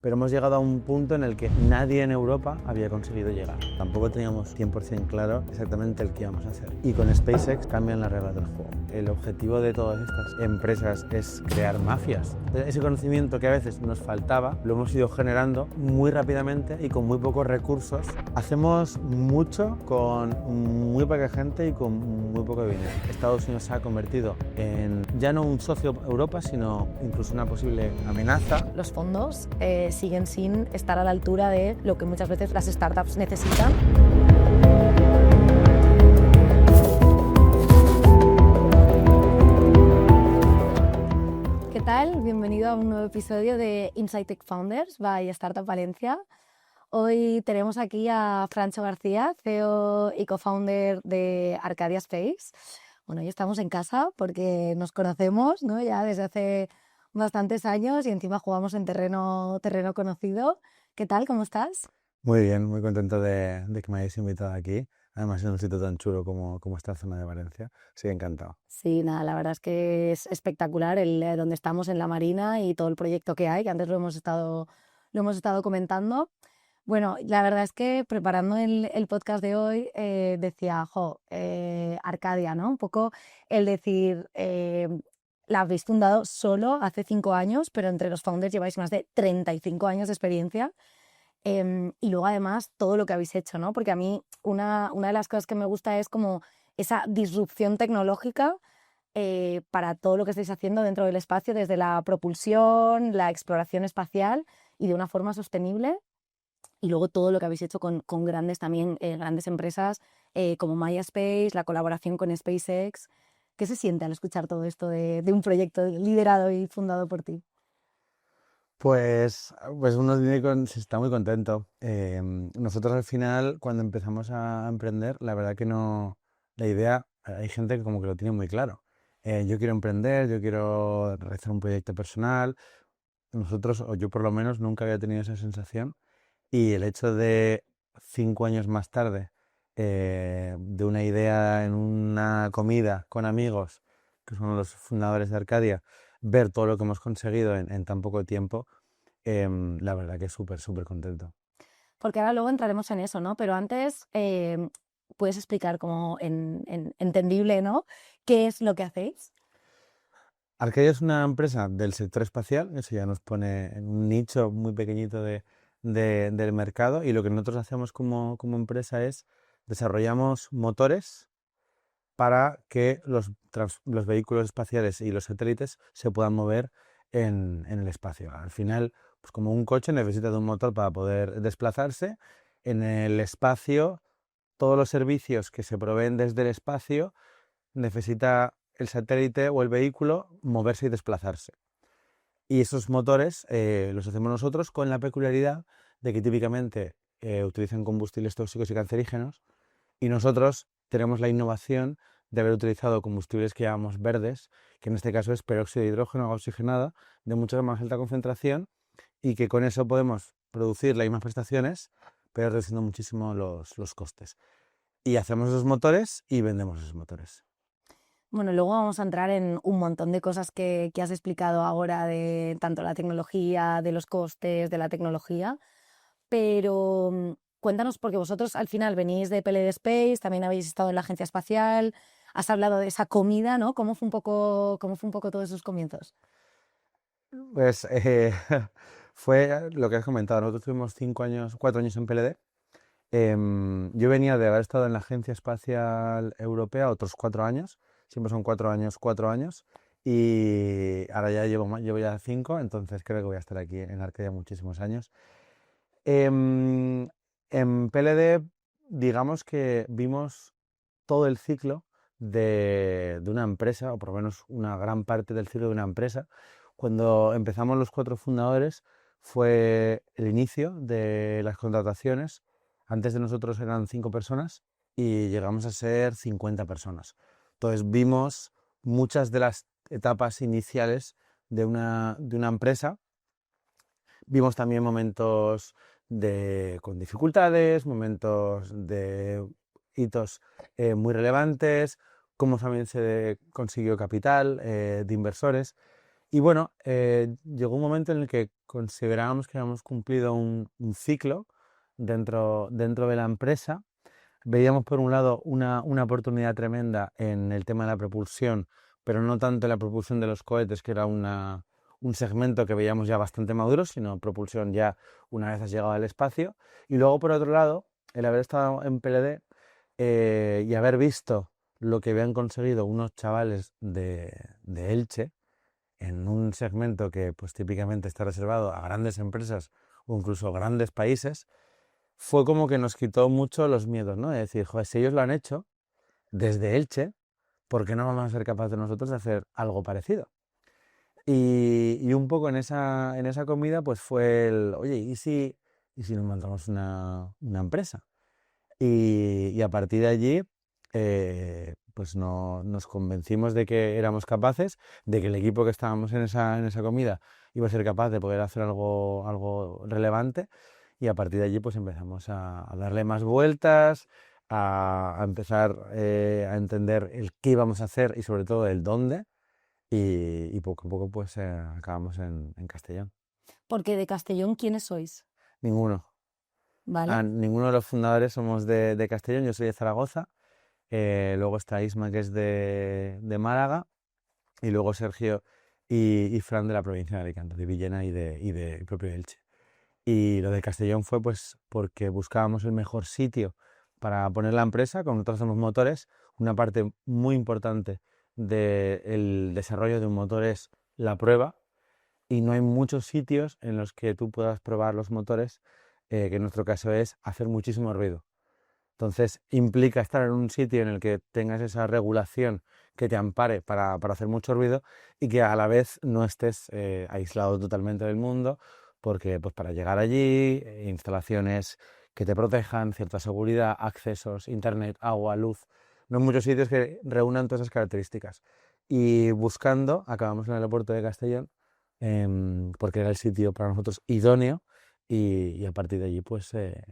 pero hemos llegado a un punto en el que nadie en Europa había conseguido llegar. Tampoco teníamos 100% claro exactamente el que íbamos a hacer. Y con SpaceX cambian las reglas del juego. El objetivo de todas estas empresas es crear mafias. Ese conocimiento que a veces nos faltaba lo hemos ido generando muy rápidamente y con muy pocos recursos. Hacemos mucho con muy poca gente y con muy poco dinero. Estados Unidos se ha convertido en ya no un socio Europa, sino incluso una posible amenaza. Los fondos siguen sin estar a la altura de lo que muchas veces las startups necesitan. ¿Qué tal? Bienvenido a un nuevo episodio de Inside Tech Founders by Startup Valencia. Hoy tenemos aquí a Francho García, CEO y co-founder de Arcadia Space. Bueno, hoy estamos en casa porque nos conocemos, ¿no? Ya desde hace bastantes años y encima jugamos en terreno conocido. ¿Qué tal? ¿Cómo estás? Muy bien, muy contento de que me hayáis invitado aquí. Además, en un sitio tan chulo como esta zona de Valencia. Sí, encantado. Sí, nada, la verdad es que es espectacular donde estamos en la Marina y todo el proyecto que hay, que antes lo hemos estado comentando. Bueno, la verdad es que preparando el podcast de hoy decía, Arcadia, ¿no? Un poco el decir, la habéis fundado solo hace 5 años, pero entre los founders lleváis más de 35 años de experiencia. Y luego además todo lo que habéis hecho, ¿no? Porque a mí una de las cosas que me gusta es como esa disrupción tecnológica para todo lo que estáis haciendo dentro del espacio, desde la propulsión, la exploración espacial y de una forma sostenible. Y luego todo lo que habéis hecho con grandes también, grandes empresas como MySpace, la colaboración con SpaceX. ¿Qué se siente al escuchar todo esto de un proyecto liderado y fundado por ti? Pues uno se está muy contento. Nosotros al final, cuando empezamos a emprender, la verdad que no, la idea, hay gente que como que lo tiene muy claro. Yo quiero emprender, yo quiero realizar un proyecto personal. Nosotros, o yo por lo menos, nunca había tenido esa sensación. Y el hecho de 5 años más tarde, de una idea en una comida con amigos, que son los fundadores de Arcadia, ver todo lo que hemos conseguido en tan poco tiempo, la verdad que súper contento. Porque ahora luego entraremos en eso, ¿no? Pero antes, puedes explicar como entendible, ¿no? ¿Qué es lo que hacéis? Arcadia es una empresa del sector espacial, eso ya nos pone en un nicho muy pequeñito del mercado, y lo que nosotros hacemos como empresa es desarrollamos motores para que los vehículos espaciales y los satélites se puedan mover en el espacio. Al final, pues como un coche necesita de un motor para poder desplazarse, en el espacio todos los servicios que se proveen desde el espacio necesita el satélite o el vehículo moverse y desplazarse. Y esos motores los hacemos nosotros con la peculiaridad de que típicamente utilizan combustibles tóxicos y cancerígenos, y nosotros tenemos la innovación de haber utilizado combustibles que llamamos verdes, que en este caso es peróxido de hidrógeno oxigenada de mucha más alta concentración, y que con eso podemos producir las mismas prestaciones, pero reduciendo muchísimo los costes. Y hacemos esos motores y vendemos esos motores. Bueno, luego vamos a entrar en un montón de cosas que has explicado ahora de tanto la tecnología, de los costes, de la tecnología, pero cuéntanos, porque vosotros al final venís de PLD Space, también habéis estado en la agencia espacial, has hablado de esa comida, ¿no? Cómo fue un poco todos esos comienzos? Pues fue lo que has comentado. Nosotros tuvimos 5 años, 4 años en PLD. Yo venía de haber estado en la Agencia Espacial Europea otros 4 años. Siempre son 4 años, 4 años. Y ahora ya llevo ya 5, entonces creo que voy a estar aquí en Arcadia muchísimos años. En PLD, digamos que vimos todo el ciclo de una empresa, o por lo menos una gran parte del ciclo de una empresa. Cuando empezamos los 4 fundadores fue el inicio de las contrataciones. Antes de nosotros eran 5 personas y llegamos a ser 50 personas. Entonces vimos muchas de las etapas iniciales de una empresa. Vimos también momentos con dificultades, momentos de hitos muy relevantes, cómo también se consiguió capital de inversores. Y bueno, llegó un momento en el que considerábamos que habíamos cumplido un ciclo dentro de la empresa. Veíamos por un lado una oportunidad tremenda en el tema de la propulsión, pero no tanto en la propulsión de los cohetes, que era un segmento que veíamos ya bastante maduro, sino propulsión ya una vez has llegado al espacio. Y luego, por otro lado, el haber estado en PLD y haber visto lo que habían conseguido unos chavales de Elche en un segmento que pues típicamente está reservado a grandes empresas o incluso grandes países, fue como que nos quitó mucho los miedos, ¿no? De decir, joder, si ellos lo han hecho desde Elche, ¿por qué no vamos a ser capaces nosotros de hacer algo parecido? Y un poco en esa comida pues fue oye, ¿y si nos montamos una empresa? Y a partir de allí, pues nos convencimos de que éramos capaces, de que el equipo que estábamos en esa comida iba a ser capaz de poder hacer algo relevante. Y a partir de allí, pues empezamos a darle más vueltas, a empezar a entender el qué íbamos a hacer y sobre todo el dónde. Y poco a poco, pues acabamos en Castellón. Porque de Castellón, ¿quiénes sois? Ninguno. ¿Vale? Ninguno de los fundadores somos de Castellón, yo soy de Zaragoza. Luego está Isma, que es de Málaga, y luego Sergio y Fran de la provincia de Alicante, de Villena y de propio Elche. Y lo de Castellón fue pues porque buscábamos el mejor sitio para poner la empresa. Como nosotros hacemos motores, una parte muy importante del desarrollo de un motor es la prueba, y no hay muchos sitios en los que tú puedas probar los motores, que en nuestro caso es hacer muchísimo ruido. Entonces implica estar en un sitio en el que tengas esa regulación que te ampare para hacer mucho ruido y que a la vez no estés aislado totalmente del mundo, porque pues para llegar allí, instalaciones que te protejan, cierta seguridad, accesos, internet, agua, luz, no hay muchos sitios que reúnan todas esas características. Y buscando, acabamos en el aeropuerto de Castellón, porque era el sitio para nosotros idóneo y a partir de allí pues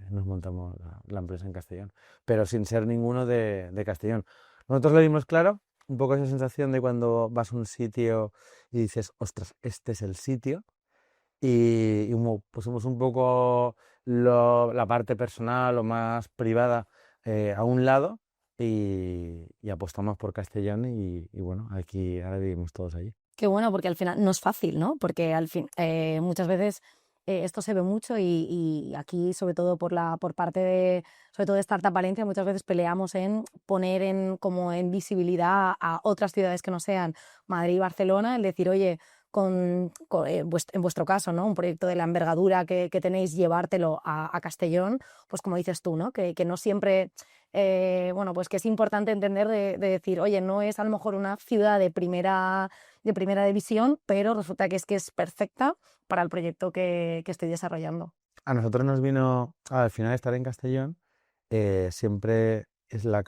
nos montamos la empresa en Castellón, pero sin ser ninguno de Castellón. Nosotros le dimos claro un poco esa sensación de cuando vas a un sitio y dices, ostras, este es el sitio, y pusimos un poco la parte personal o más privada a un lado y apostamos por Castellón y bueno, aquí ahora vivimos todos allí. Qué bueno, porque al final no es fácil, ¿no? Porque al fin, muchas veces esto se ve mucho y aquí, sobre todo por parte de, sobre todo de Startup Valencia, muchas veces peleamos en poner como en visibilidad a otras ciudades que no sean Madrid y Barcelona, el decir, oye, en vuestro caso, ¿no? Un proyecto de la envergadura que tenéis, llevártelo a Castellón, pues como dices tú, ¿no? Que no siempre, bueno, pues que es importante entender de decir, oye, no es a lo mejor una ciudad de primera división, pero resulta que es perfecta para el proyecto que estoy desarrollando. A nosotros nos vino, al final estar en Castellón, siempre es la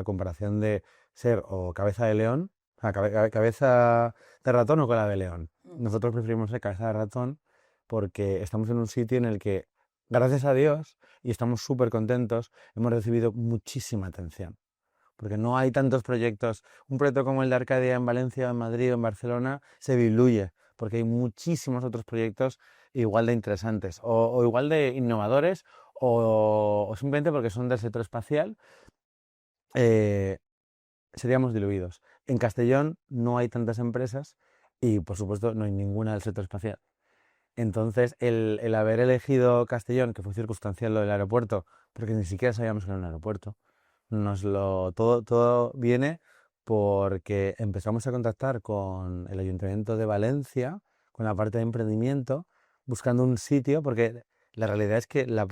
comparación de ser o cabeza de león, o sea, cabeza de ratón o cola de león. Nosotros preferimos ser cabeza de ratón porque estamos en un sitio en el que, gracias a Dios, y estamos súper contentos, hemos recibido muchísima atención. Porque no hay tantos proyectos. Un proyecto como el de Arcadia en Valencia, en Madrid o en Barcelona se diluye, porque hay muchísimos otros proyectos igual de interesantes o igual de innovadores o simplemente porque son del sector espacial, eh, seríamos diluidos. En Castellón no hay tantas empresas y por supuesto no hay ninguna del sector espacial. Entonces el haber elegido Castellón, que fue circunstancial lo del aeropuerto, porque ni siquiera sabíamos que era un aeropuerto, todo viene porque empezamos a contactar con el Ayuntamiento de Valencia, con la parte de emprendimiento, buscando un sitio, porque la realidad es que la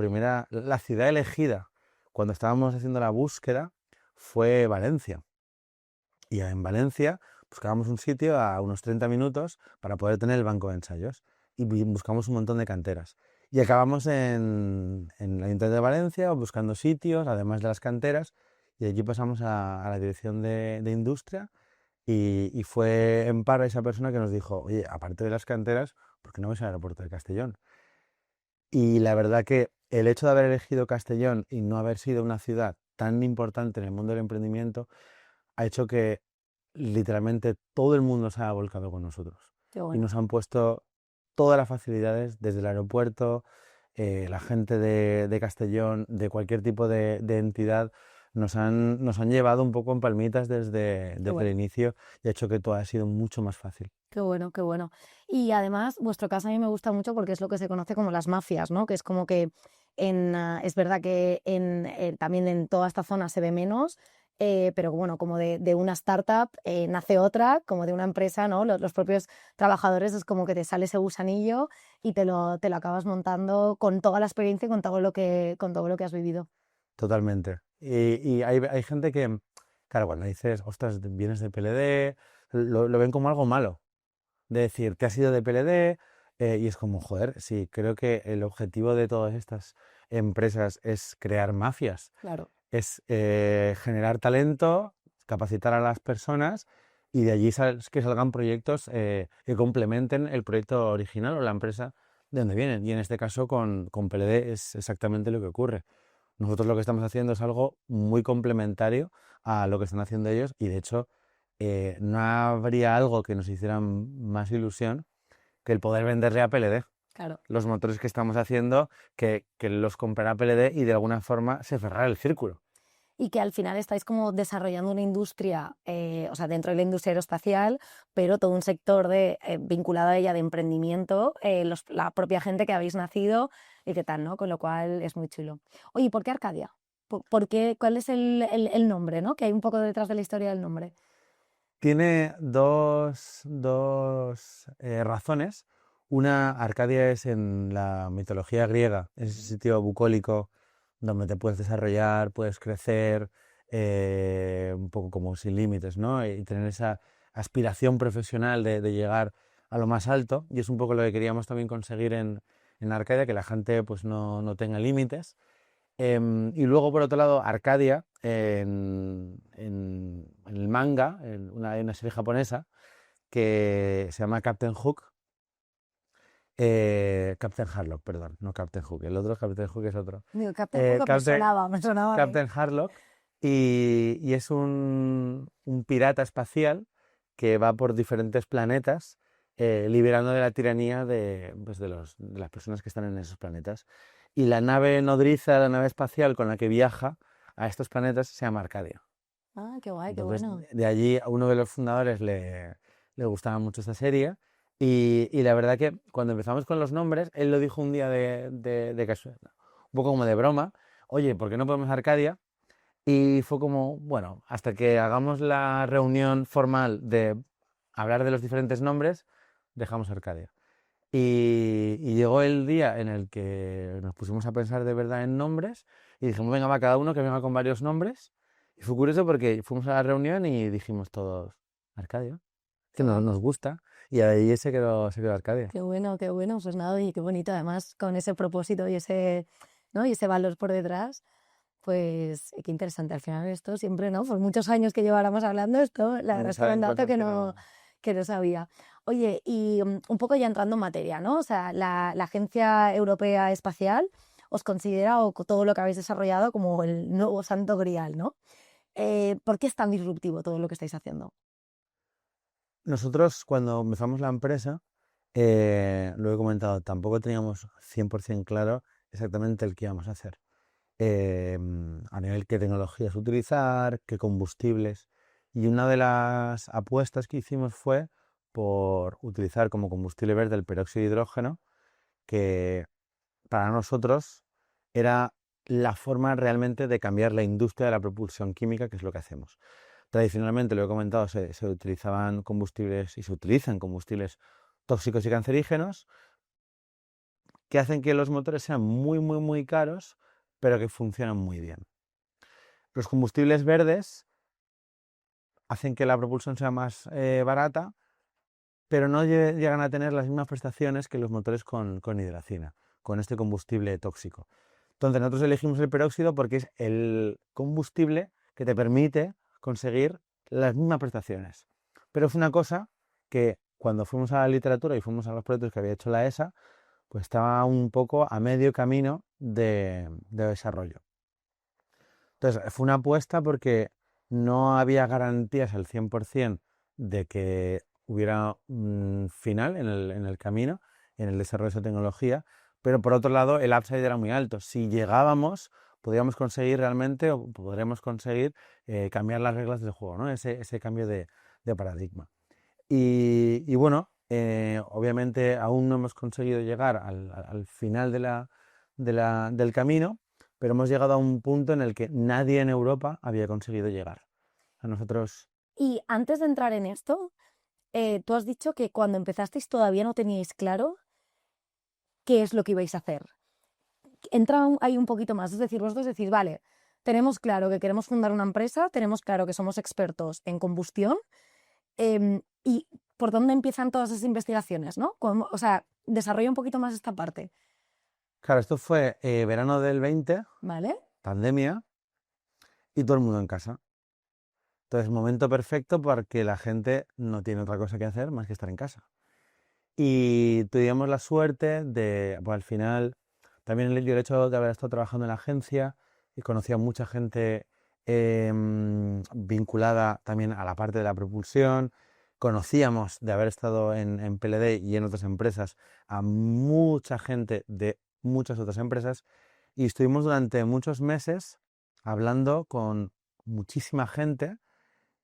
ciudad elegida cuando estábamos haciendo la búsqueda fue Valencia. Y en Valencia buscábamos un sitio a unos 30 minutos para poder tener el banco de ensayos. Y buscamos un montón de canteras. Y acabamos en el Ayuntamiento de Valencia buscando sitios, además de las canteras, y allí pasamos a la dirección de industria y fue en Parra esa persona que nos dijo, oye, aparte de las canteras, ¿por qué no vais al aeropuerto de Castellón? Y la verdad que el hecho de haber elegido Castellón y no haber sido una ciudad tan importante en el mundo del emprendimiento ha hecho que literalmente todo el mundo se haya volcado con nosotros. Qué y bueno. nos han puesto todas las facilidades desde el aeropuerto, la gente de Castellón, de cualquier tipo de entidad, nos han llevado un poco en palmitas Qué desde el bueno. inicio y ha hecho que todo haya sido mucho más fácil. Qué bueno, qué bueno. Y además, vuestro caso a mí me gusta mucho porque es lo que se conoce como las mafias, ¿no? Que es como que es verdad que también en toda esta zona se ve menos, pero bueno, como de una startup nace otra, como de una empresa, ¿no? Los propios trabajadores es como que te sale ese gusanillo y te lo acabas montando con toda la experiencia y con todo lo que has vivido. Totalmente. Y hay gente que, claro, cuando dices, ostras, vienes de PLD, lo ven como algo malo. De decir, te has ido de PLD, y es como, joder, sí, creo que el objetivo de todas estas empresas es crear mafias, Claro. es generar talento, capacitar a las personas y de allí que salgan proyectos que complementen el proyecto original o la empresa de donde vienen. Y en este caso con PLD es exactamente lo que ocurre. Nosotros lo que estamos haciendo es algo muy complementario a lo que están haciendo ellos y de hecho no habría algo que nos hiciera más ilusión que el poder venderle a PLD Claro. los motores que estamos haciendo, que los comprará PLD y de alguna forma se cerrará el círculo. Y que al final estáis como desarrollando una industria, o sea, dentro de la industria aeroespacial, pero todo un sector vinculado a ella de emprendimiento, la propia gente que habéis nacido y qué tal, ¿no? Con lo cual es muy chulo. Oye, ¿por qué Arcadia? ¿Por qué, cuál es el nombre, ¿no? Que hay un poco detrás de la historia del nombre. Tiene dos razones. Una, Arcadia es en la mitología griega, es ese sitio bucólico donde te puedes desarrollar, puedes crecer, un poco como sin límites, ¿no? Y tener esa aspiración profesional de llegar a lo más alto. Y es un poco lo que queríamos también conseguir en Arcadia, que la gente pues no tenga límites. Y luego, por otro lado, Arcadia, en el manga, hay una serie japonesa que se llama Captain Hook, Captain Harlock, perdón, no Captain Hook, el otro Captain Hook es otro. Digo, Captain Eh, Hook Captain, me sonaba ahí. Captain Harlock, y es un pirata espacial que va por diferentes planetas liberando de la tiranía pues, de las personas que están en esos planetas. Y la nave nodriza, la nave espacial con la que viaja a estos planetas se llama Arcadia. Ah, qué guay, qué Entonces, bueno. de allí a uno de los fundadores le gustaba mucho esta serie. Y la verdad que cuando empezamos con los nombres, él lo dijo un día de casualidad, un poco como de broma, oye, ¿por qué no podemos Arcadia? Y fue como, bueno, hasta que hagamos la reunión formal de hablar de los diferentes nombres, dejamos Arcadia. Y llegó el día en el que nos pusimos a pensar de verdad en nombres y dijimos, venga, va, cada uno que venga con varios nombres. Y fue curioso porque fuimos a la reunión y dijimos todos, Arcadia, que Qué guay. nos gusta. Y ahí se quedó Arcadia. Qué bueno, qué bueno. Pues nada, y qué bonito. Además, con ese propósito y ¿no? Y ese valor por detrás. Pues qué interesante, al final esto siempre, ¿no? Por muchos años que lleváramos hablando, esto la verdad es que era un Salen dato cosas que no. que no sabía. Oye, y un poco ya entrando en materia, ¿no? O sea, la Agencia Europea Espacial os considera o todo lo que habéis desarrollado como el nuevo santo grial, ¿no? ¿Por qué es tan disruptivo todo lo que estáis haciendo? Nosotros cuando empezamos la empresa, lo he comentado, tampoco teníamos 100% claro exactamente el que íbamos a hacer. A nivel qué tecnologías utilizar, qué combustibles. Y una de las apuestas que hicimos fue por utilizar como combustible verde el peróxido de hidrógeno, que para nosotros era la forma realmente de cambiar la industria de la propulsión química, que es lo que hacemos. Tradicionalmente, lo he comentado, se utilizaban combustibles y se utilizan combustibles tóxicos y cancerígenos que hacen que los motores sean muy, muy, muy caros, pero que funcionan muy bien. Los combustibles verdes hacen que la propulsión sea más barata, pero no llegan a tener las mismas prestaciones que los motores con hidracina, con este combustible tóxico. Entonces nosotros elegimos el peróxido porque es el combustible que te permite conseguir las mismas prestaciones. Pero es una cosa que cuando fuimos a la literatura y fuimos a los proyectos que había hecho la ESA, pues estaba un poco a medio camino de desarrollo. Entonces fue una apuesta porque no había garantías al 100% de que hubiera un final en el camino, en el desarrollo de esa tecnología, pero por otro lado el upside era muy alto. Si llegábamos, podríamos conseguir realmente, o podremos conseguir cambiar las reglas del juego, ¿no? Ese cambio de paradigma. Y bueno, obviamente aún no hemos conseguido llegar al final del camino, pero hemos llegado a un punto en el que nadie en Europa había conseguido llegar. A nosotros, Y antes de entrar en esto, tú has dicho que cuando empezasteis todavía no teníais claro qué es lo que ibais a hacer. Entra ahí un poquito más, es decir, vosotros decís, vale, tenemos claro que queremos fundar una empresa, tenemos claro que somos expertos en combustión, y por dónde empiezan todas esas investigaciones, ¿no? O sea, desarrolla un poquito más esta parte, claro, esto fue verano del 20, ¿vale? pandemia, y todo el mundo en casa. Entonces, momento perfecto porque la gente no tiene otra cosa que hacer más que estar en casa. Y tuvimos la suerte de, pues al final, también el hecho de haber estado trabajando en la agencia y conocí a mucha gente vinculada también a la parte de la propulsión. Conocíamos de haber estado en PLD y en otras empresas a mucha gente de muchas otras empresas y estuvimos durante muchos meses hablando con muchísima gente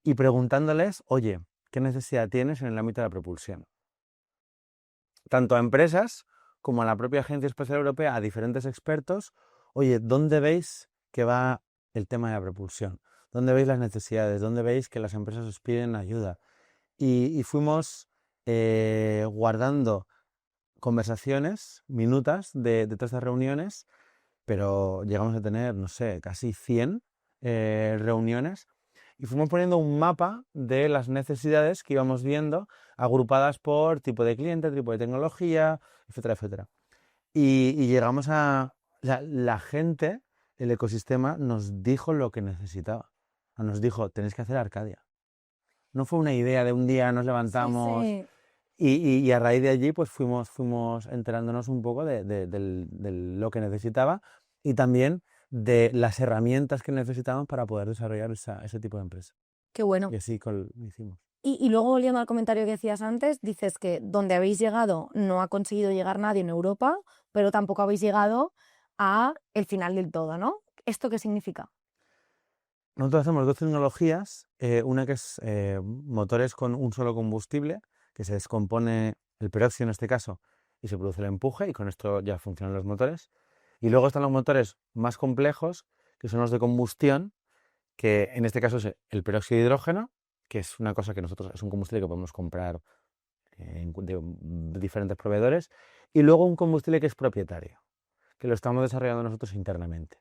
y preguntándoles, oye, ¿qué necesidad tienes en el ámbito de la propulsión? Tanto a empresas como a la propia Agencia Espacial Europea, a diferentes expertos, oye, ¿dónde veis que va el tema de la propulsión? ¿Dónde veis las necesidades? ¿Dónde veis que las empresas os piden ayuda? Y fuimos guardando conversaciones, minutas de todas estas reuniones, pero llegamos a tener, no sé, casi 100 reuniones y fuimos poniendo un mapa de las necesidades que íbamos viendo agrupadas por tipo de cliente, tipo de tecnología, etcétera, etcétera. Y llegamos a... La gente, el ecosistema, nos dijo lo que necesitaba. Nos dijo, tenéis que hacer Arcadia. No fue una idea de un día nos Sí, levantamos sí. y a raíz de allí pues fuimos enterándonos un poco de lo que necesitaba y también de las herramientas que necesitábamos para poder desarrollar ese tipo de empresa. Qué bueno. Y así lo hicimos. Y luego volviendo al comentario que decías antes, dices que donde habéis llegado no ha conseguido llegar nadie en Europa, pero tampoco habéis llegado a el final del todo, ¿no? ¿Esto qué significa? Nosotros hacemos dos tecnologías, una que es motores con un solo combustible, que se descompone el peróxido en este caso y se produce el empuje y con esto ya funcionan los motores. Y luego están los motores más complejos, que son los de combustión, que en este caso es el peróxido de hidrógeno, que es una cosa que nosotros, es un combustible que podemos comprar de diferentes proveedores, y luego un combustible que es propietario, que lo estamos desarrollando nosotros internamente.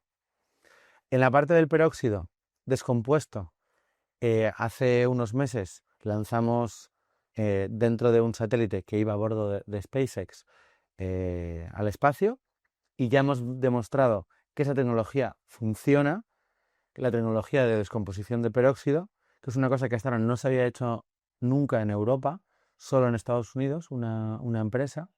En la parte del peróxido descompuesto, hace unos meses lanzamos dentro de un satélite que iba a bordo de SpaceX al espacio y ya hemos demostrado que esa tecnología funciona, la tecnología de descomposición de peróxido, que es una cosa que hasta ahora no se había hecho nunca en Europa, solo en Estados Unidos, una empresa.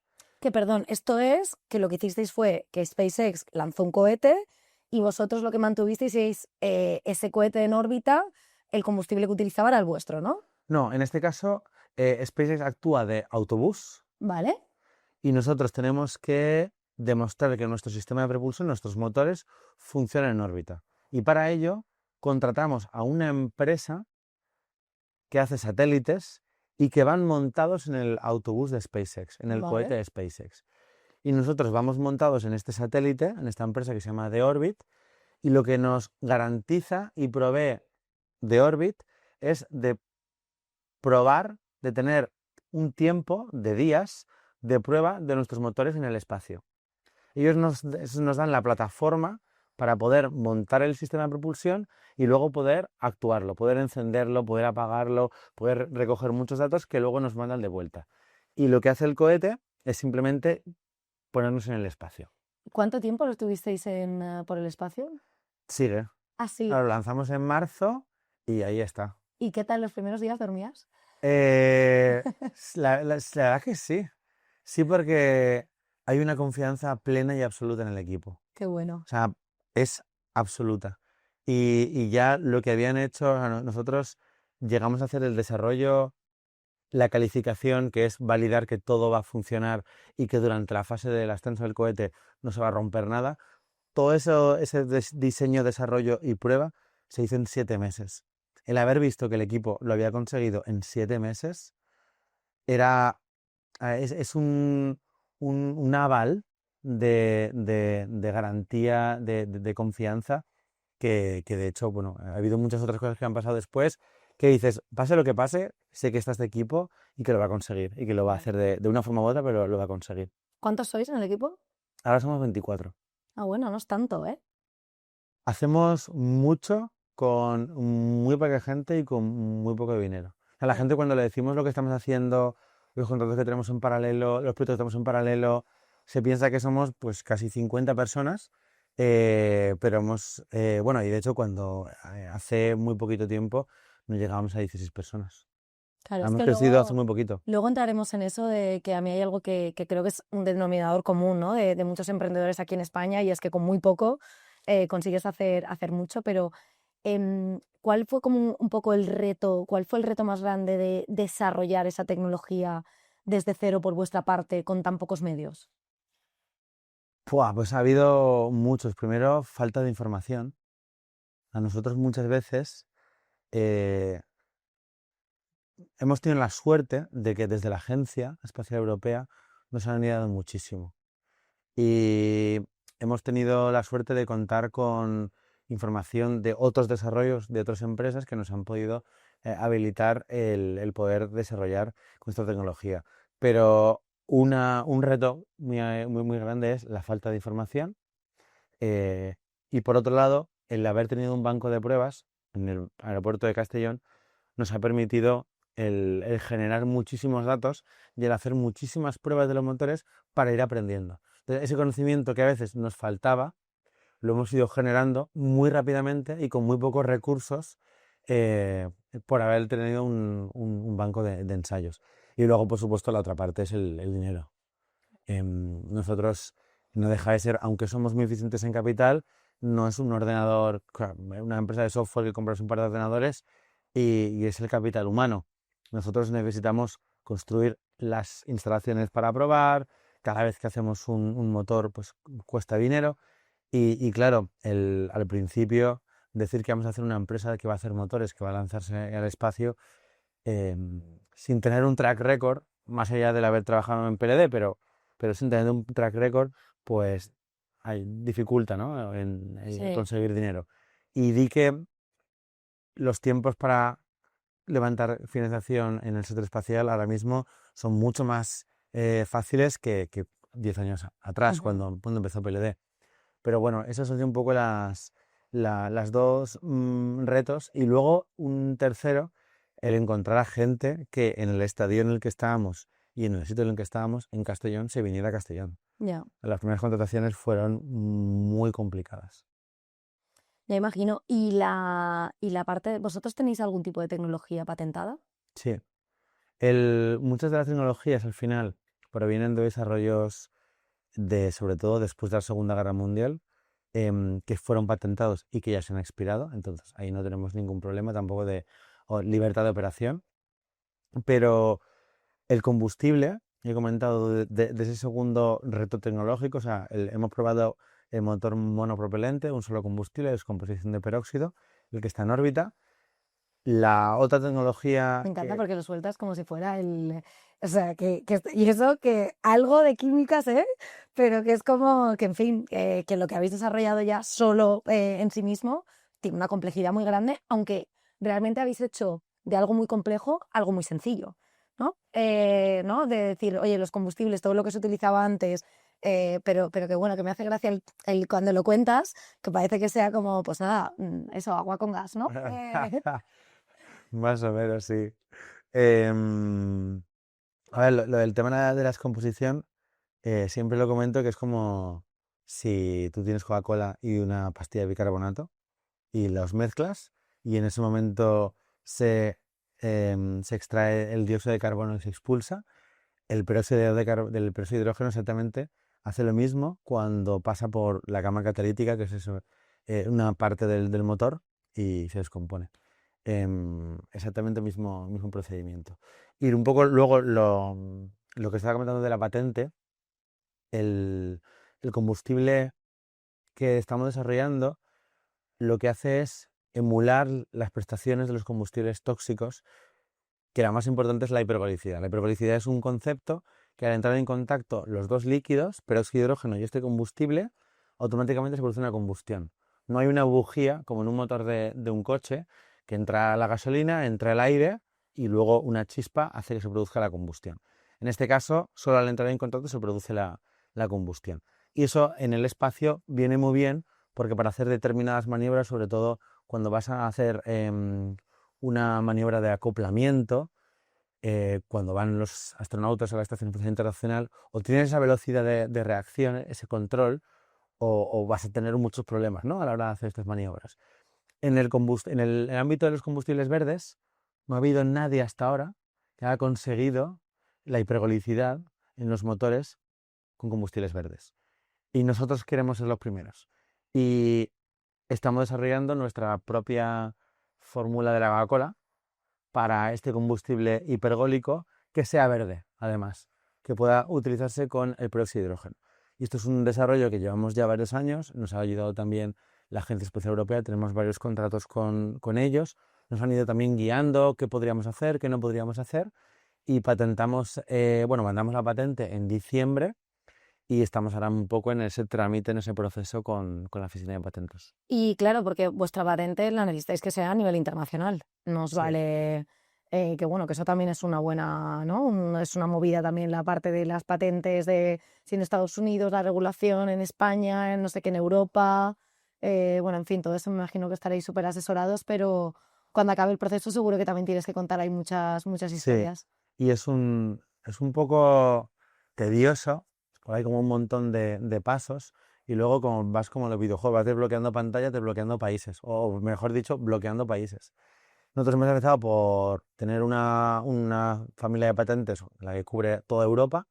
Que perdón, esto es que lo que hicisteis fue que SpaceX lanzó un cohete y vosotros lo que mantuvisteis es ese cohete en órbita, el combustible que utilizaba era el vuestro, ¿no? No, en este caso SpaceX actúa de autobús ¿Vale? y nosotros tenemos que demostrar que nuestro sistema de propulsión, nuestros motores, funcionan en órbita. Y para ello contratamos a una empresa que hace satélites y que van montados en el autobús de SpaceX, en el Vale. cohete de SpaceX. Y nosotros vamos montados en este satélite, en esta empresa que se llama The Orbit, y lo que nos garantiza y provee The Orbit es de probar, de tener un tiempo de días de prueba de nuestros motores en el espacio. Ellos nos dan la plataforma para poder montar el sistema de propulsión y luego poder actuarlo, poder encenderlo, poder apagarlo, poder recoger muchos datos que luego nos mandan de vuelta. Y lo que hace el cohete es simplemente ponernos en el espacio. ¿Cuánto tiempo lo estuvisteis por el espacio? Sigue. Ah, sí. Lo lanzamos en marzo y ahí está. ¿Y qué tal los primeros días dormías? La verdad que sí. Sí, porque hay una confianza plena y absoluta en el equipo. Qué bueno. O sea, es absoluta. Y ya lo que habían hecho, o sea, nosotros llegamos a hacer el desarrollo la calificación, que es validar que todo va a funcionar y que durante la fase del ascenso del cohete no se va a romper nada. Todo eso, ese diseño, desarrollo y prueba se hizo en 7 meses. El haber visto que el equipo lo había conseguido en 7 meses era, es un aval de garantía, de confianza, que de hecho, bueno, ha habido muchas otras cosas que han pasado después, que dices, pase lo que pase, sé que está este equipo y que lo va a conseguir, y que lo va a hacer de una forma u otra, pero lo va a conseguir. ¿Cuántos sois en el equipo? Ahora somos 24. Ah, bueno, no es tanto, ¿eh? Hacemos mucho con muy poca gente y con muy poco dinero. A la Ya. gente, cuando le decimos lo que estamos haciendo, los contratos que tenemos en paralelo, los proyectos que tenemos en paralelo, se piensa que somos pues casi 50 personas, pero bueno, y de hecho cuando hace muy poquito tiempo no llegábamos a 16 personas. Claro, es Hemos que crecido hace muy poquito. luego entraremos en eso de que a mí hay algo que creo que es un denominador común, ¿no? De muchos emprendedores aquí en España, y es que con muy poco consigues hacer mucho, pero ¿cuál fue como un poco el reto, cuál fue el reto más grande de desarrollar esa tecnología desde cero por vuestra parte con tan pocos medios? Pues ha habido muchos. Primero, falta de información. A nosotros muchas veces eh, hemos tenido la suerte de que desde la Agencia Espacial Europea nos han ayudado muchísimo. Y hemos tenido la suerte de contar con información de otros desarrollos de otras empresas que nos han podido habilitar el poder desarrollar con esta tecnología. Pero un reto muy grande es la falta de información, eh, y por otro lado, el haber tenido un banco de pruebas en el aeropuerto de Castellón nos ha permitido el generar muchísimos datos y el hacer muchísimas pruebas de los motores para ir aprendiendo. Entonces, ese conocimiento que a veces nos faltaba, lo hemos ido generando muy rápidamente y con muy pocos recursos, eh, por haber tenido un banco de ensayos. Y luego, por supuesto, la otra parte es el dinero. Nosotros no deja de ser, aunque somos muy eficientes en capital, no es un ordenador, claro, una empresa de software que compras un par de ordenadores y es el capital humano. Nosotros necesitamos construir las instalaciones para probar, cada vez que hacemos un motor pues cuesta dinero y claro, al principio decir que vamos a hacer una empresa que va a hacer motores, que va a lanzarse al espacio, sin tener un track record, más allá del haber trabajado en PLD, pero sin tener un track record, pues hay dificulta, ¿no? en Sí. conseguir dinero. Y di que los tiempos para levantar financiación en el sector espacial ahora mismo son mucho más fáciles que 10 años atrás, Ujú. cuando empezó PLD. Pero bueno, esos son un poco las dos retos. Y luego un tercero, el encontrar a gente que en el estadio en el que estábamos y en el sitio en el que estábamos, en Castellón, se viniera a Castellón. Ya, Las primeras contrataciones fueron muy complicadas. ya imagino. Y la parte, ¿vosotros tenéis algún tipo de tecnología patentada? Sí. Muchas de las tecnologías al final provienen de desarrollos sobre todo después de la Segunda Guerra Mundial, que fueron patentados y que ya se han expirado. Entonces ahí no tenemos ningún problema tampoco de libertad de operación. Pero el combustible, he comentado de ese segundo reto tecnológico, o sea, hemos probado el motor monopropelente, un solo combustible, descomposición de peróxido, el que está en órbita. La otra tecnología Me encanta que... porque lo sueltas como si fuera o sea, y eso que algo de química sé, pero que es como que, en fin, que lo que habéis desarrollado ya solo en sí mismo tiene una complejidad muy grande, aunque realmente habéis hecho de algo muy complejo algo muy sencillo, ¿no? ¿No? De decir, oye, los combustibles, todo lo que se utilizaba antes, pero que bueno, que me hace gracia cuando lo cuentas, que parece que sea como, pues nada, eso, agua con gas, ¿no? Más o menos, sí. Em, a ver, lo del tema de la descomposición, siempre lo comento que es como si tú tienes Coca-Cola y una pastilla de bicarbonato y los mezclas y en ese momento se extrae el dióxido de carbono y se expulsa. Del peróxido de hidrógeno exactamente hace lo mismo cuando pasa por la cama catalítica, que es eso, una parte del motor, y se descompone. exactamente el mismo procedimiento. Y un poco luego lo que estaba comentando de la patente, el, el combustible que estamos desarrollando lo que hace es emular las prestaciones de los combustibles tóxicos, que la más importante es la hipergolicidad. La hipergolicidad es un concepto que al entrar en contacto los dos líquidos, peróxido de hidrógeno y este combustible, automáticamente se produce una combustión. No hay una bujía como en un motor de un coche, que entra la gasolina, entra el aire y luego una chispa hace que se produzca la combustión. En este caso, solo al entrar en contacto se produce la combustión. Y eso en el espacio viene muy bien porque para hacer determinadas maniobras, sobre todo cuando vas a hacer una maniobra de acoplamiento, cuando van los astronautas a la Estación Espacial Internacional, o tienes esa velocidad de reacción, ese control, o vas a tener muchos problemas, ¿no?, a la hora de hacer estas maniobras. En el ámbito de los combustibles verdes, no ha habido nadie hasta ahora que haya conseguido la hipergolicidad en los motores con combustibles verdes. Y nosotros queremos ser los primeros. Y estamos desarrollando nuestra propia fórmula de la Coca-Cola para este combustible hipergólico que sea verde, además, que pueda utilizarse con el peróxido de hidrógeno. Y esto es un desarrollo que llevamos ya varios años, nos ha ayudado también la Agencia Espacial Europea, tenemos varios contratos con ellos, nos han ido también guiando qué podríamos hacer, qué no podríamos hacer, y patentamos, mandamos la patente en diciembre y estamos ahora un poco en ese trámite, en ese proceso con la Oficina de Patentes. Y claro, porque vuestra patente la necesitáis que sea a nivel internacional. No os Sí. vale que bueno, que eso también es una buena, ¿no? Es una movida también la parte de las patentes de si en Estados Unidos la regulación, en España, en no sé qué, en Europa. Bueno, en fin, todo eso me imagino que estaréis súper asesorados, pero cuando acabe el proceso seguro que también tienes que contar ahí muchas Sí, historias. y es un poco tedioso, porque hay como un montón de pasos, y luego como vas como en los videojuegos, vas desbloqueando pantallas, desbloqueando países, o mejor dicho, bloqueando países. Nosotros hemos empezado por tener una familia de patentes, la que cubre toda Europa,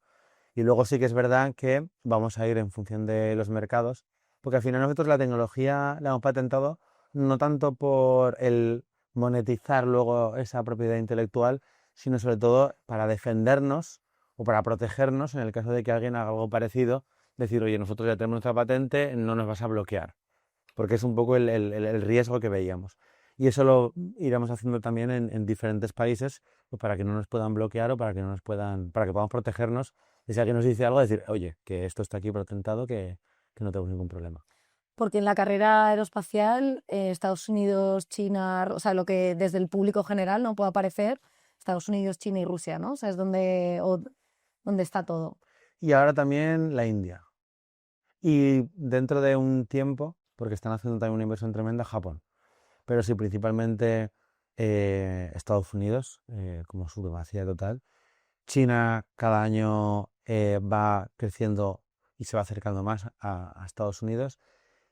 y luego sí que es verdad que vamos a ir en función de los mercados, porque al final nosotros la tecnología la hemos patentado no tanto por el monetizar luego esa propiedad intelectual, sino sobre todo para defendernos o para protegernos en el caso de que alguien haga algo parecido, decir, oye, nosotros ya tenemos nuestra patente, no nos vas a bloquear, porque es un poco el riesgo que veíamos. Y eso lo iremos haciendo también en diferentes países, pues para que no nos puedan bloquear o para que podamos protegernos de si alguien nos dice algo, decir, oye, que esto está aquí patentado, que no tenemos ningún problema. Porque en la carrera aeroespacial, Estados Unidos, China, o sea, lo que desde el público general no puede aparecer, Estados Unidos, China y Rusia, ¿no? O sea, es donde está todo. Y ahora también la India. Y dentro de un tiempo, porque están haciendo también una inversión tremenda, Japón. Pero sí, principalmente Estados Unidos, como supremacía total. China cada año va creciendo y se va acercando más a Estados Unidos.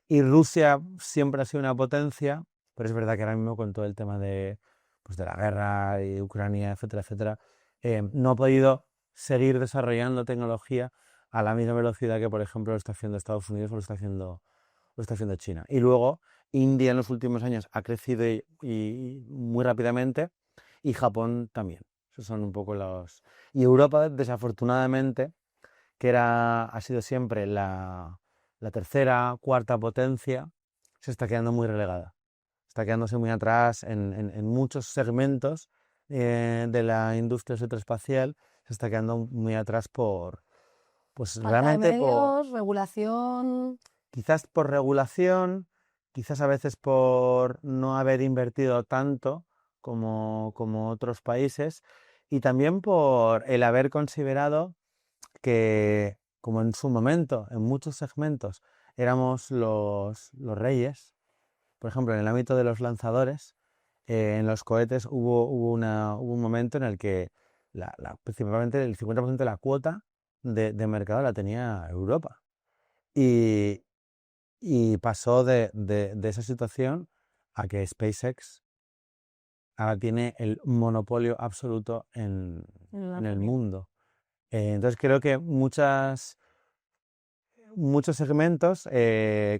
Y Rusia siempre ha sido una potencia, pero es verdad que ahora mismo con todo el tema pues de la guerra y Ucrania, etcétera, etcétera, no ha podido seguir desarrollando tecnología a la misma velocidad que, por ejemplo, lo está haciendo Estados Unidos o lo está haciendo China. Y luego India en los últimos años ha crecido y muy rápidamente, y Japón también. Esos son un poco los... Y Europa, desafortunadamente, que ha sido siempre la tercera, cuarta potencia, se está quedando muy relegada. Está quedándose muy atrás en muchos segmentos de la industria espacial, se está quedando muy atrás pues Falta de realmente medios, regulación. quizás por regulación, quizás a veces por no haber invertido tanto como otros países, y también por el haber considerado que, como en su momento, en muchos segmentos, éramos los reyes. Por ejemplo, en el ámbito de los lanzadores, en los cohetes hubo un momento en el que principalmente el 50% de la cuota de mercado la tenía Europa. Y, y pasó de esa situación a que SpaceX ahora tiene el monopolio absoluto en el mundo. Entonces creo que muchos segmentos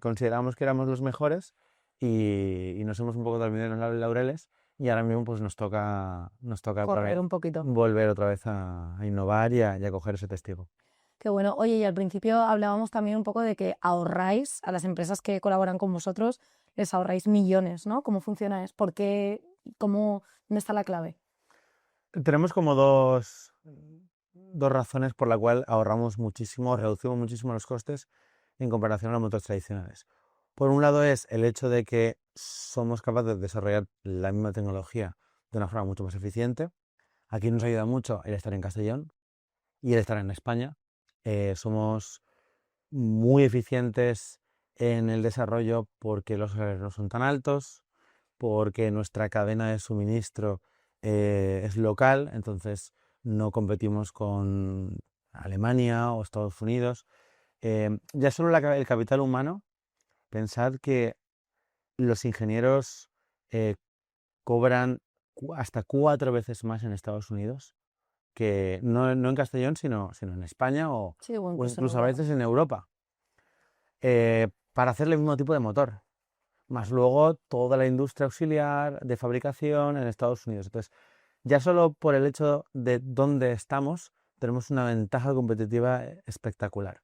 consideramos que éramos los mejores, y nos hemos un poco dormido en los laureles, y ahora mismo pues nos toca otra Correr vez un poquito. volver otra vez a innovar y a coger ese testigo. Qué bueno. Oye, y al principio hablábamos también un poco de que ahorráis a las empresas que colaboran con vosotros, les ahorráis millones, ¿no? ¿Cómo funciona eso? ¿Por qué? ¿Dónde está la clave? Tenemos como dos razones por la cual ahorramos muchísimo, reducimos muchísimo los costes en comparación a los motores tradicionales. Por un lado es el hecho de que somos capaces de desarrollar la misma tecnología de una forma mucho más eficiente. Aquí nos ayuda mucho el estar en Castellón y el estar en España. Somos muy eficientes en el desarrollo porque los salarios no son tan altos, porque nuestra cadena de suministro es local, entonces no competimos con Alemania o Estados Unidos. Ya solo el capital humano, pensad que los ingenieros eh, cobran hasta 4 veces más en Estados Unidos que no en Castellón, sino en España Sí, o o incluso en incluso a Europa. veces en Europa, para hacer el mismo tipo de motor. Más luego toda la industria auxiliar de fabricación en Estados Unidos. Entonces, ya solo por el hecho de dónde estamos, tenemos una ventaja competitiva espectacular.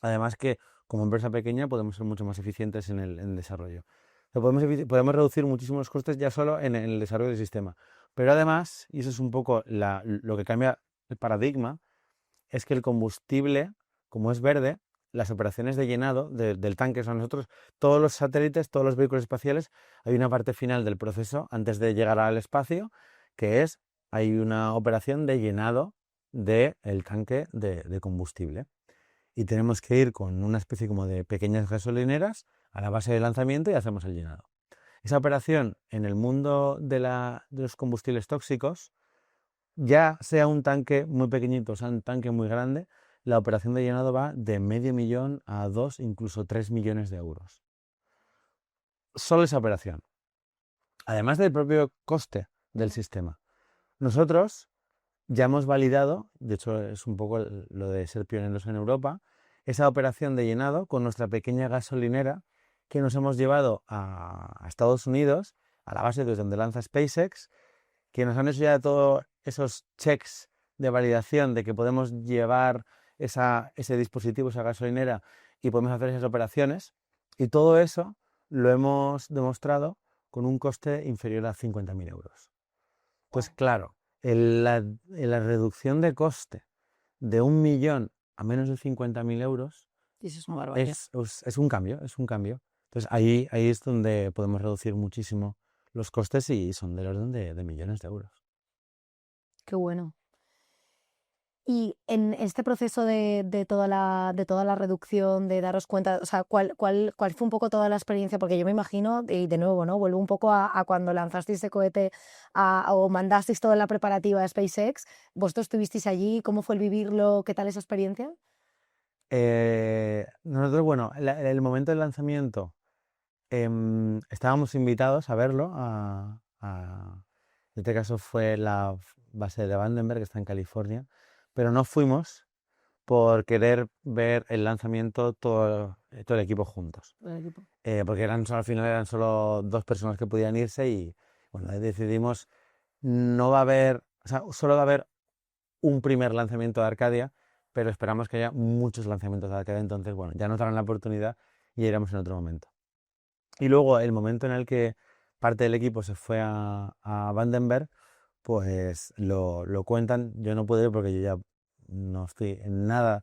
Además que como empresa pequeña podemos ser mucho más eficientes en el desarrollo. O sea, podemos reducir muchísimos los costes ya solo en el desarrollo del sistema. Pero además, y eso es un poco lo que cambia el paradigma, es que el combustible, como es verde, las operaciones de llenado del tanque, o sea, nosotros, todos los satélites, todos los vehículos espaciales, hay una parte final del proceso antes de llegar al espacio, que es, hay una operación de llenado del tanque de combustible. Y tenemos que ir con una especie como de pequeñas gasolineras a la base de lanzamiento y hacemos el llenado. Esa operación en el mundo de los combustibles tóxicos, ya sea un tanque muy pequeñito, o sea, un tanque muy grande, la operación de llenado va de medio millón a 2, incluso 3 millones de euros. Solo esa operación. Además del propio coste del sistema. Nosotros ya hemos validado, de hecho es un poco lo de ser pioneros en Europa, esa operación de llenado con nuestra pequeña gasolinera que nos hemos llevado a Estados Unidos, a la base desde donde lanza SpaceX, que nos han hecho ya todos esos checks de validación de que podemos llevar ese dispositivo, esa gasolinera, y podemos hacer esas operaciones. Y todo eso lo hemos demostrado con un coste inferior a 50.000 euros. Pues claro, la reducción de coste de 1 millón a menos de 50.000 euros Y eso es una barbaridad. es un cambio, es un cambio. Entonces ahí es donde podemos reducir muchísimo los costes y son del orden de millones de euros. Qué bueno. Y en este proceso de toda la reducción, de daros cuenta, o sea, ¿cuál fue un poco toda la experiencia? Porque yo me imagino, y de nuevo, ¿no? Vuelvo un poco a cuando lanzasteis ese cohete o mandasteis toda la preparativa a SpaceX. ¿Vosotros estuvisteis allí? ¿Cómo fue el vivirlo? ¿Qué tal esa experiencia? Nosotros, bueno, el momento del lanzamiento estábamos invitados a verlo. En este caso fue la base de Vandenberg, que está en California, pero no fuimos por querer ver el lanzamiento todo el equipo juntos. El equipo. Porque al final eran solo 2 personas que podían irse y bueno, ahí decidimos no va a haber, o sea, solo va a haber un primer lanzamiento de Arcadia, pero esperamos que haya muchos lanzamientos de Arcadia, entonces bueno, ya nos darán la oportunidad y iremos en otro momento. Y luego el momento en el que parte del equipo se fue a Vandenberg, pues lo cuentan. Yo no pude ir porque yo ya no estoy en nada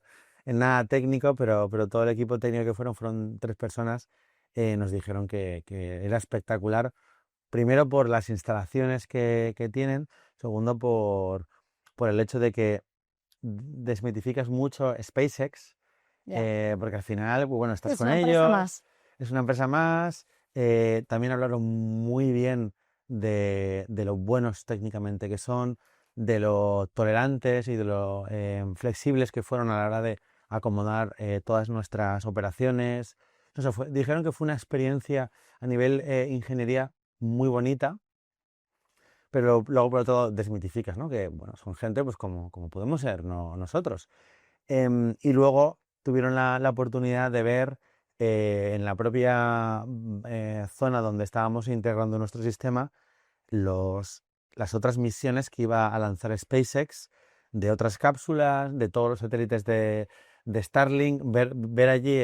técnico, pero todo el equipo técnico que fueron 3 personas, nos dijeron que era espectacular. Primero por las instalaciones que tienen, segundo por el hecho de que desmitificas mucho SpaceX, Ya. porque al final, pues bueno, estás Es con una empresa ellos, más. es una empresa más. También hablaron muy bien de lo buenos técnicamente que son, de lo tolerantes y de lo flexibles que fueron a la hora de acomodar todas nuestras operaciones. No sé, dijeron que fue una experiencia a nivel ingeniería muy bonita, pero luego por otro lado desmitificas, ¿no? Que bueno, son gente pues como podemos ser nosotros. Y luego tuvieron la oportunidad de ver en la propia zona donde estábamos integrando nuestro sistema las otras misiones que iba a lanzar SpaceX, de otras cápsulas, de todos los satélites de Starlink, ver allí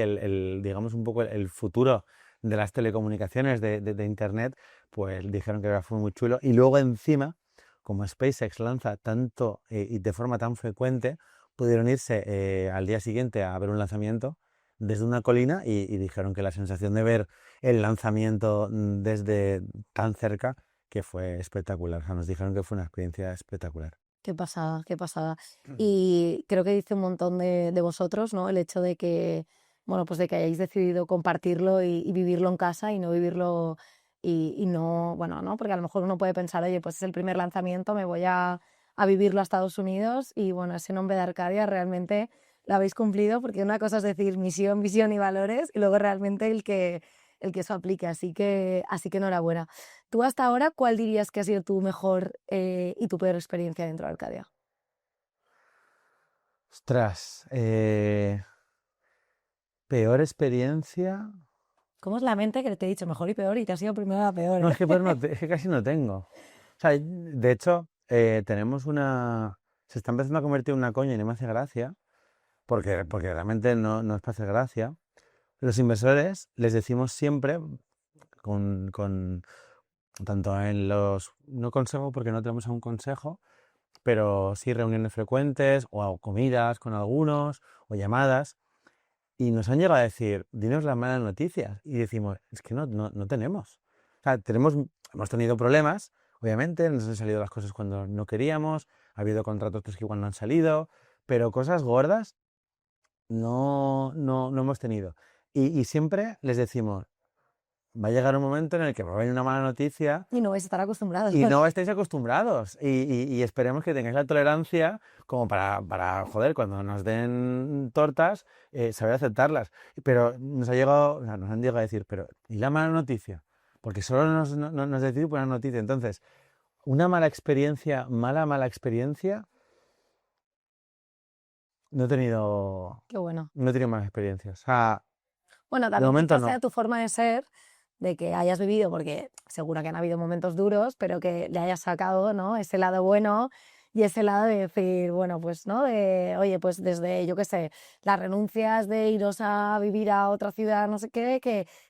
digamos un poco el futuro de las telecomunicaciones, de Internet, pues dijeron que fue muy chulo. Y luego encima, como SpaceX lanza tanto y de forma tan frecuente, pudieron irse al día siguiente a ver un lanzamiento desde una colina y dijeron que la sensación de ver el lanzamiento desde tan cerca que fue espectacular. O sea, nos dijeron que fue una experiencia espectacular. Qué pasada, qué pasada. Y creo que dice un montón de vosotros, ¿no? El hecho de que, bueno, pues de que hayáis decidido compartirlo y vivirlo en casa y no vivirlo y no, bueno, ¿no? Porque a lo mejor uno puede pensar, oye, pues es el primer lanzamiento, me voy a vivirlo a Estados Unidos y bueno, ese nombre de Arcadia realmente lo habéis cumplido porque una cosa es decir misión, visión y valores y luego realmente el que eso aplique. Así que enhorabuena. Tú hasta ahora, ¿cuál dirías que ha sido tu mejor y tu peor experiencia dentro de Arcadia? Ostras, peor experiencia. ¿Cómo es la mente que te he dicho mejor y peor y te ha sido primero la peor? No, es que, es que casi no tengo. O sea, de hecho, tenemos una. Se está empezando a convertir en una coña y no me hace gracia, porque realmente no es para hacer gracia. Los inversores les decimos siempre, con tanto en los. No consejos, porque no tenemos un consejo, pero sí reuniones frecuentes, o comidas con algunos, o llamadas. Y nos han llegado a decir, dinos las malas noticias. Y decimos, es que no tenemos. O sea, hemos tenido problemas, obviamente, nos han salido las cosas cuando no queríamos, ha habido contratos que igual no han salido, pero cosas gordas no hemos tenido. Y siempre les decimos, va a llegar un momento en el que va a venir una mala noticia Y no vais a estar acostumbrados. y no estáis acostumbrados. Y esperemos que tengáis la tolerancia como joder, cuando nos den tortas, saber aceptarlas. Pero nos o sea, nos han llegado a decir, pero ¿y la mala noticia? Porque solo nos decís buena noticia. Entonces, una mala experiencia, no he tenido, Qué bueno. no he tenido malas experiencias. O sea, Bueno, de también momento quizás sea no. tu forma de ser, de que hayas vivido, porque seguro que han habido momentos duros, pero que le hayas sacado, ¿no? Ese lado bueno y ese lado de decir, bueno, pues, ¿no? De, oye, pues desde, yo qué sé, las renuncias de iros a vivir a otra ciudad, no sé qué,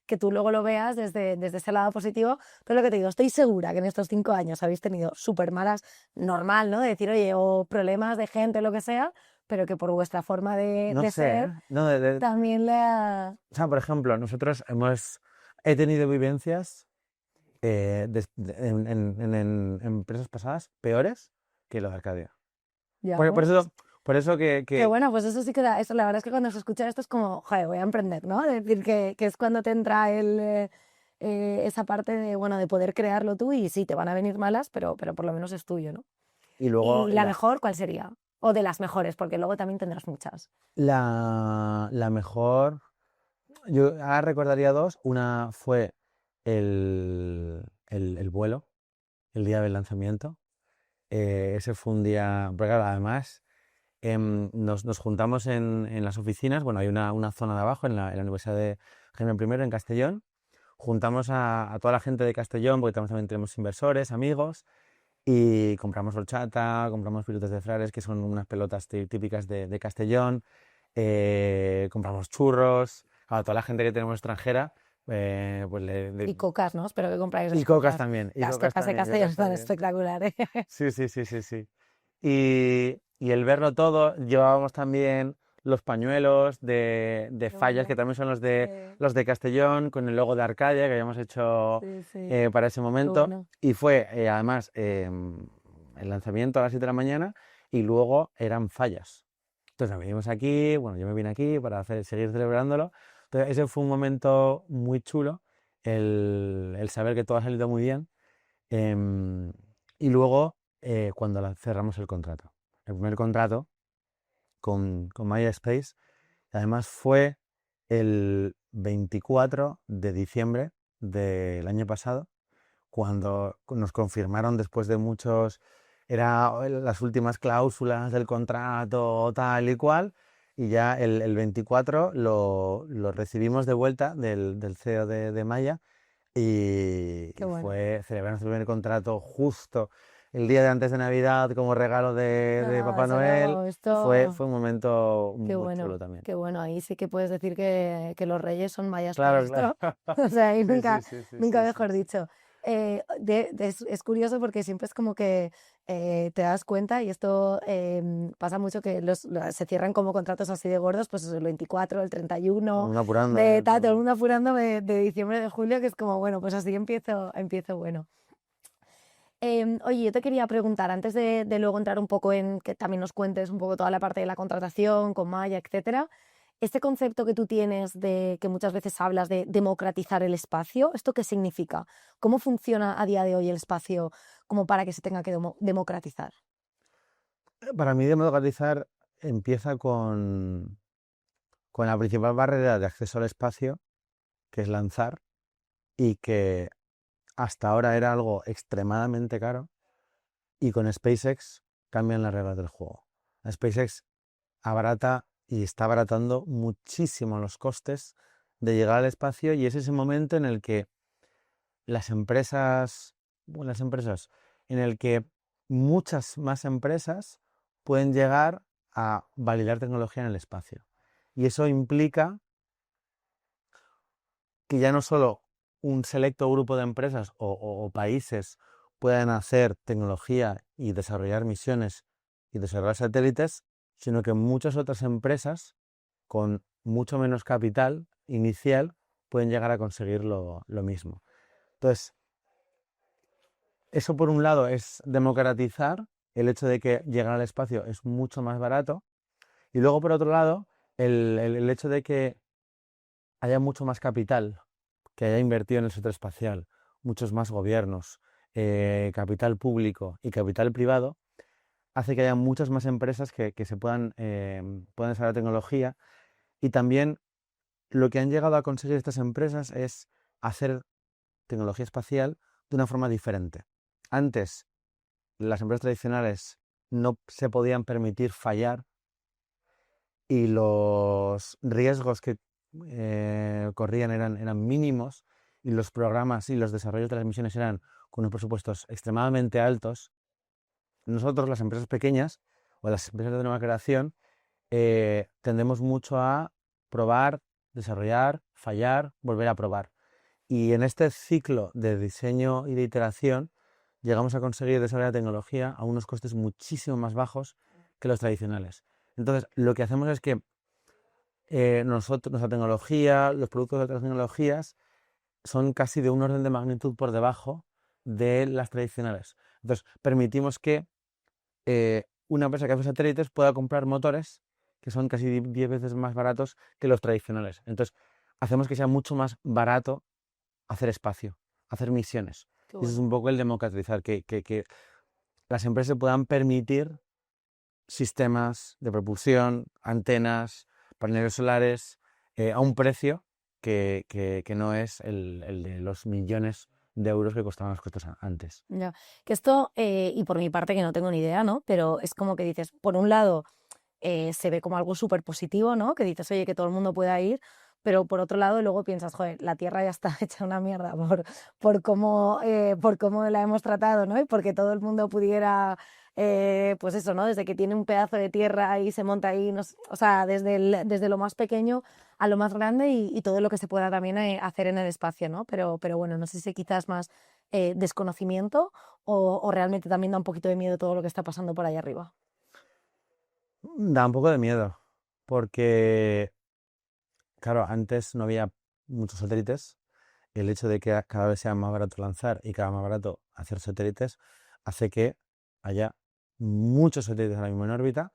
que tú luego lo veas desde ese lado positivo. Pero lo que te digo, estoy segura que en estos 5 años habéis tenido súper malas, normal, ¿no? De decir, oye, o problemas de gente, lo que sea, pero que por vuestra forma de, No de sé, ser ¿eh? No, también le ha... o sea, por ejemplo, he tenido vivencias en empresas pasadas peores que lo de Arcadia. Ya, Por bueno, eso, por eso que bueno, pues eso sí que da, eso, la verdad es que cuando se escucha esto es como, joder, voy a emprender, ¿no? Es decir, que es cuando te entra esa parte de, bueno, de poder crearlo tú y sí, te van a venir malas, pero por lo menos es tuyo, ¿no? y luego ¿Y la mejor cuál sería? O de las mejores, porque luego también tendrás muchas. la mejor, yo ahora recordaría dos. Una fue el vuelo, el día del lanzamiento. Ese fue un día, porque claro, además nos juntamos en las oficinas. Bueno, hay una zona de abajo en la Universidad de Jaime I en Castellón. Juntamos a toda la gente de Castellón, porque también tenemos inversores, amigos, y compramos horchata, compramos pilotes de frares, que son unas pelotas típicas de Castellón, compramos churros, a toda la gente que tenemos extranjera, pues Y cocas, ¿no? Espero que compráis y las cocas cocas. también, y Las cocas cocas de también, Castellón cocas están también. espectaculares. Sí, sí, sí, sí, sí. Y el verlo todo, llevábamos también los pañuelos de Qué fallas, que bueno. también son Sí, los de Castellón, con el logo de Arcadia que habíamos hecho sí, sí. para ese Qué momento. bueno. Y fue además el lanzamiento a las 7 de la mañana y luego eran fallas. Entonces nos vinimos aquí, bueno, yo me vine aquí para seguir celebrándolo. Entonces ese fue un momento muy chulo, el saber que todo ha salido muy bien. Em, y luego, cuando cerramos el contrato. El primer contrato con MySpace, además fue el 24 de diciembre del año pasado, cuando nos confirmaron después de muchos, era las últimas cláusulas del contrato, tal y cual, y ya el 24 lo recibimos de vuelta del CEO de Maya y Qué bueno. celebramos el primer contrato justo el día de antes de Navidad como regalo de No, Papá eso Noel. no, esto, Fue un momento qué muy chulo bueno, también. qué bueno. Ahí sí que puedes decir que los reyes son mayas Claro, claro. maestro. O sea, ahí Sí, sí, nunca, sí, sí, nunca sí, sí. mejor dicho. Es curioso porque siempre es como que te das cuenta, y esto pasa mucho, que se cierran como contratos así de gordos, pues eso, el 24, el 31, Uno apurando, de tal, todo el todo. mundo apurando de diciembre, de julio, que es como, bueno, pues así empiezo bueno. Oye, yo te quería preguntar, antes de luego entrar un poco en que también nos cuentes un poco toda la parte de la contratación con Maya, etcétera, este concepto que tú tienes de que muchas veces hablas de democratizar el espacio, ¿esto qué significa? ¿Cómo funciona a día de hoy el espacio como para que se tenga que democratizar? Para mí democratizar empieza con la principal barrera de acceso al espacio, que es lanzar, y que hasta ahora era algo extremadamente caro, y con SpaceX cambian las reglas del juego. SpaceX abarata y está abaratando muchísimo los costes de llegar al espacio, y es ese momento en el que las empresas, buenas empresas, en el que muchas más empresas pueden llegar a validar tecnología en el espacio. Y eso implica que ya no solo un selecto grupo de empresas o países puedan hacer tecnología y desarrollar misiones y desarrollar satélites, sino que muchas otras empresas con mucho menos capital inicial pueden llegar a conseguir lo mismo. Entonces, eso por un lado es democratizar el hecho de que llegar al espacio es mucho más barato, y luego por otro lado el hecho de que haya mucho más capital que haya invertido en el sector espacial, muchos más gobiernos, capital público y capital privado, hace que haya muchas más empresas que se puedan desarrollar tecnología. Y también lo que han llegado a conseguir estas empresas es hacer tecnología espacial de una forma diferente. Antes, las empresas tradicionales no se podían permitir fallar, y los riesgos que corrían eran mínimos, y los programas y los desarrollos de las misiones eran con unos presupuestos extremadamente altos. Nosotros, las empresas pequeñas o las empresas de nueva creación, tendemos mucho a probar, desarrollar, fallar, volver a probar. Y en este ciclo de diseño y de iteración llegamos a conseguir desarrollar tecnología a unos costes muchísimo más bajos que los tradicionales. Entonces, lo que hacemos es que nuestra tecnología, los productos de otras tecnologías, son casi de un orden de magnitud por debajo de las tradicionales. Entonces, permitimos que una empresa que hace satélites pueda comprar motores que son casi 10 veces más baratos que los tradicionales. Entonces, hacemos que sea mucho más barato hacer espacio, hacer misiones. Qué Y eso es bueno. un poco el democratizar, que las empresas puedan permitir sistemas de propulsión, antenas, paneles solares, a un precio que no es el de los millones de euros que costaban las cosas antes. Ya. Que esto, y por mi parte que no tengo ni idea, ¿no? Pero es como que dices, por un lado, se ve como algo súper positivo, ¿no? Que dices, oye, que todo el mundo pueda ir, pero por otro lado luego piensas, joder, la Tierra ya está hecha una mierda por cómo la hemos tratado, ¿no? Y porque todo el mundo pudiera, pues eso, ¿no? Desde que tiene un pedazo de tierra y se monta ahí, o sea, desde lo más pequeño a lo más grande, y todo lo que se pueda también hacer en el espacio, ¿no? Pero bueno, no sé si quizás más desconocimiento o realmente también da un poquito de miedo todo lo que está pasando por ahí arriba. Da un poco de miedo, porque, claro, antes no había muchos satélites. El hecho de que cada vez sea más barato lanzar y cada vez más barato hacer satélites hace que haya muchos satélites ahora mismo en órbita.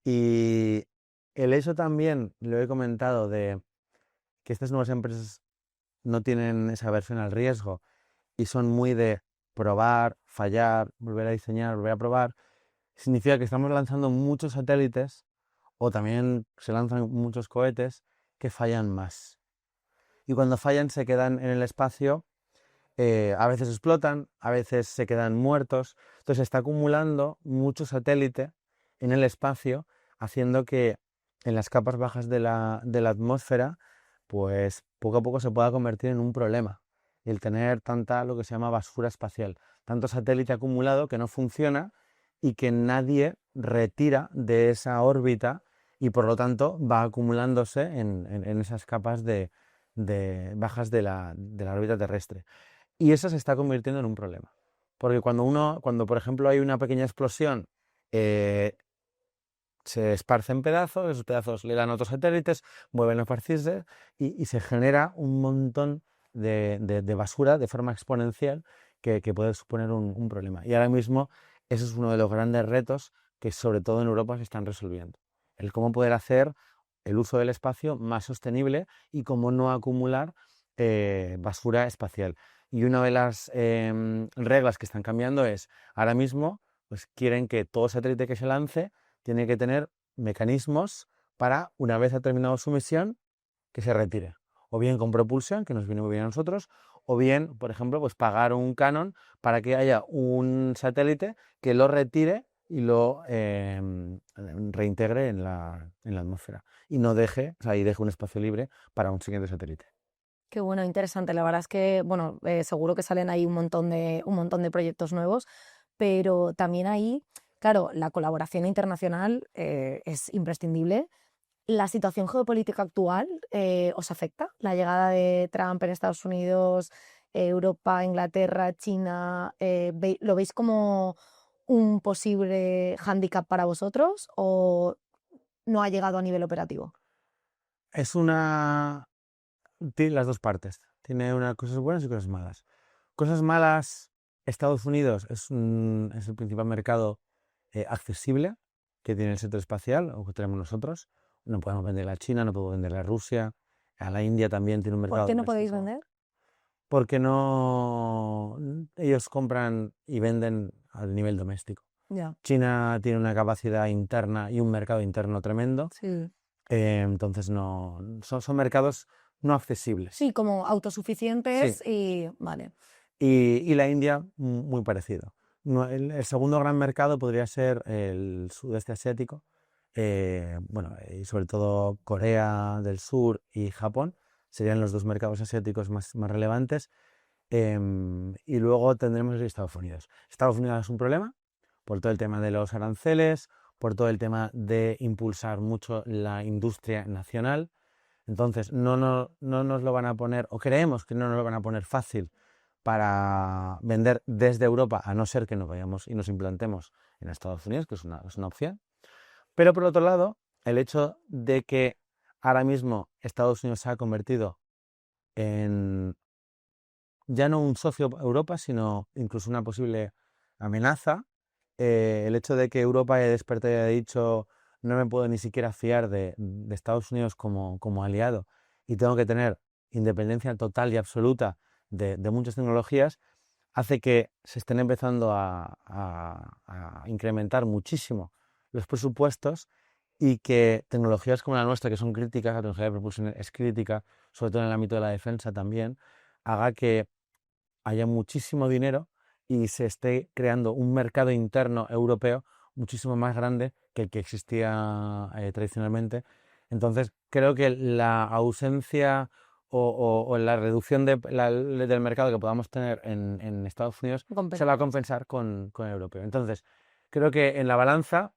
Y el hecho también, lo he comentado, de que estas nuevas empresas no tienen esa aversión al riesgo y son muy de probar, fallar, volver a diseñar, volver a probar, significa que estamos lanzando muchos satélites, o también se lanzan muchos cohetes que fallan más. Y cuando fallan se quedan en el espacio, a veces explotan, a veces se quedan muertos. Entonces se está acumulando mucho satélite en el espacio, haciendo que en las capas bajas de la atmósfera, pues poco a poco se pueda convertir en un problema. y el tener tanta, lo que se llama basura espacial, tanto satélite acumulado que no funciona y que nadie retira de esa órbita y por lo tanto va acumulándose en esas capas de bajas de la órbita terrestre. Y eso se está convirtiendo en un problema. Porque cuando por ejemplo hay una pequeña explosión, eh, se esparcen pedazos, esos pedazos le dan a otros satélites, vuelven a esparcirse y se genera un montón de basura de forma exponencial que puede suponer un problema. Y ahora mismo ese es uno de los grandes retos que sobre todo en Europa se están resolviendo. El cómo poder hacer el uso del espacio más sostenible y cómo no acumular basura espacial. Y una de las reglas que están cambiando es, ahora mismo, pues quieren que todo satélite que se lance tiene que tener mecanismos para, una vez ha terminado su misión, que se retire. O bien con propulsión, que nos viene muy bien a nosotros, o bien, por ejemplo, pues pagar un canon para que haya un satélite que lo retire y lo reintegre en la atmósfera. Y no deje, o sea, y deje un espacio libre para un siguiente satélite. Qué bueno, interesante. La verdad es que, bueno, seguro que salen ahí un montón de proyectos nuevos, pero también ahí, claro, la colaboración internacional es imprescindible. ¿La situación geopolítica actual os afecta? ¿La llegada de Trump en Estados Unidos, Europa, Inglaterra, China, lo veis como un posible hándicap para vosotros o no ha llegado a nivel operativo? Es tiene las dos partes. Tiene cosas buenas y cosas malas. Cosas malas, Estados Unidos es el principal mercado accesible que tiene el sector espacial, o que tenemos nosotros. No podemos venderle a China, no podemos venderle a Rusia, a la India también tiene un ¿Por mercado qué no podéis doméstico. vender? Porque no, ellos compran y venden al nivel doméstico. Ya, China tiene una capacidad interna y un mercado interno tremendo, sí. entonces no, son mercados no accesibles. Sí, como Sí, autosuficientes y vale, y la India muy parecido. El segundo gran mercado podría ser el sudeste asiático, bueno, y sobre todo Corea del Sur y Japón serían los dos mercados asiáticos más relevantes. Y luego tendremos Estados Unidos. Estados Unidos es un problema por todo el tema de los aranceles, por todo el tema de impulsar mucho la industria nacional. Entonces, no nos lo van a poner, o creemos que no nos lo van a poner fácil para vender desde Europa, a no ser que nos vayamos y nos implantemos en Estados Unidos, que es una opción. Pero por otro lado, el hecho de que ahora mismo Estados Unidos se ha convertido en ya no un socio a Europa, sino incluso una posible amenaza, el hecho de que Europa haya despertado y haya dicho no me puedo ni siquiera fiar de Estados Unidos como aliado y tengo que tener independencia total y absoluta de muchas tecnologías, hace que se estén empezando a incrementar muchísimo los presupuestos y que tecnologías como la nuestra, que son críticas, la tecnología de propulsión es crítica, sobre todo en el ámbito de la defensa también, haga que haya muchísimo dinero y se esté creando un mercado interno europeo muchísimo más grande que el que existía tradicionalmente. Entonces, creo que la ausencia o la reducción del mercado que podamos tener en Estados Unidos se va a compensa. compensar con el europeo. Entonces, creo que en la balanza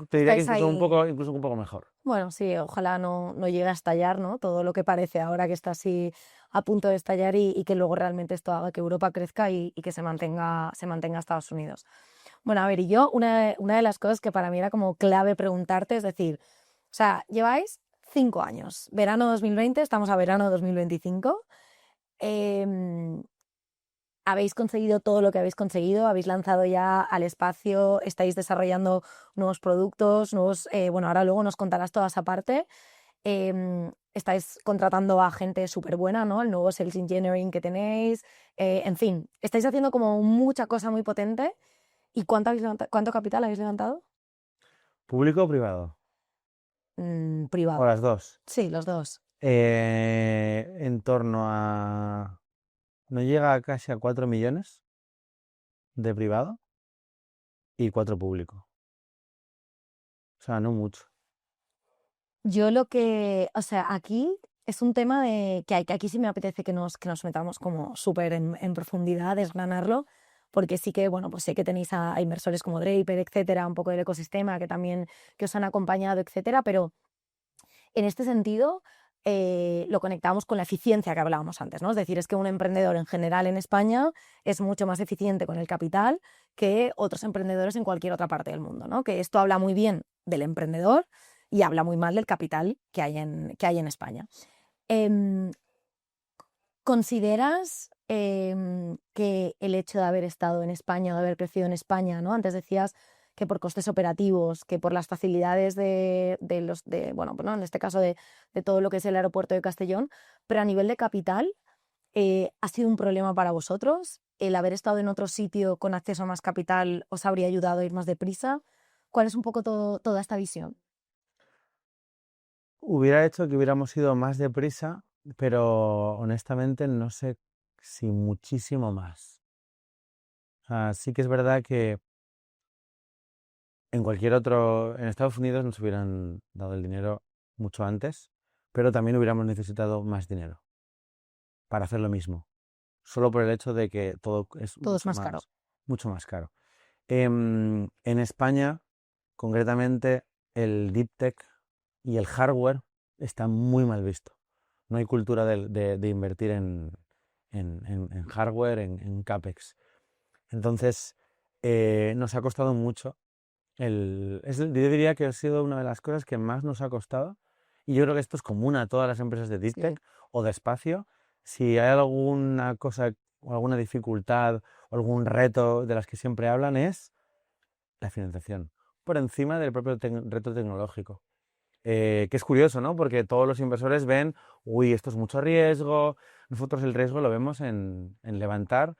te diría que Estáis incluso un ahí. poco, incluso un poco mejor. Bueno, sí, ojalá no llegue a estallar, ¿no? Todo lo que parece ahora que está así a punto de estallar y que luego realmente esto haga que Europa crezca y que se mantenga Estados Unidos. Bueno, a ver, y yo una de las cosas que para mí era como clave preguntarte, es decir, o sea, lleváis 5 años, verano 2020, estamos a verano 2025. em, Habéis conseguido todo lo que habéis conseguido, habéis lanzado ya al espacio, estáis desarrollando nuevos productos, bueno, ahora luego nos contarás toda esa parte. Estáis contratando a gente súper buena, ¿no? El nuevo Sales Engineering que tenéis, en fin, estáis haciendo como mucha cosa muy potente. ¿Y cuánto capital habéis levantado? ¿Público o privado? O Privado. las dos. Sí, los dos. En torno a... No llega casi a 4 millones de privado y 4 público. O sea, no mucho. Yo o sea, aquí es un tema que aquí sí me apetece que nos metamos como súper en profundidad, desgranarlo, porque sí que, bueno, pues sé que tenéis a inversores como Draper, etcétera, un poco del ecosistema que también que os han acompañado, etcétera, pero en este sentido lo conectamos con la eficiencia que hablábamos antes, ¿no? Es decir, es que un emprendedor en general en España es mucho más eficiente con el capital que otros emprendedores en cualquier otra parte del mundo, ¿no? Que esto habla muy bien del emprendedor y habla muy mal del capital que hay en España. Em, ¿Consideras que el hecho de haber estado en España o de haber crecido en España, ¿no? Antes decías que por costes operativos, que por las facilidades bueno, pues, ¿no? En este caso de todo lo que es el aeropuerto de Castellón, pero a nivel de capital, ¿ha sido un problema para vosotros? ¿El haber estado en otro sitio con acceso a más capital os habría ayudado a ir más deprisa? ¿Cuál es un poco toda esta visión? Hubiera hecho que hubiéramos ido más deprisa, pero honestamente no sé si muchísimo más. O sea, sí que es verdad que en Estados Unidos nos hubieran dado el dinero mucho antes, pero también hubiéramos necesitado más dinero para hacer lo mismo, solo por el hecho de que todo es Todo es más caro. mucho más caro. En España, concretamente, el deep tech y el hardware está muy mal visto. No hay cultura de invertir en hardware, en CAPEX. Entonces, nos ha costado mucho. Yo diría que ha sido una de las cosas que más nos ha costado. Y yo creo que esto es común a todas las empresas de deep Sí. tech o de espacio. Si hay alguna cosa o alguna dificultad o algún reto de las que siempre hablan es la financiación, por encima del propio reto tecnológico. Que es curioso, ¿no? Porque todos los inversores ven, uy, esto es mucho riesgo. Nosotros el riesgo lo vemos en levantar,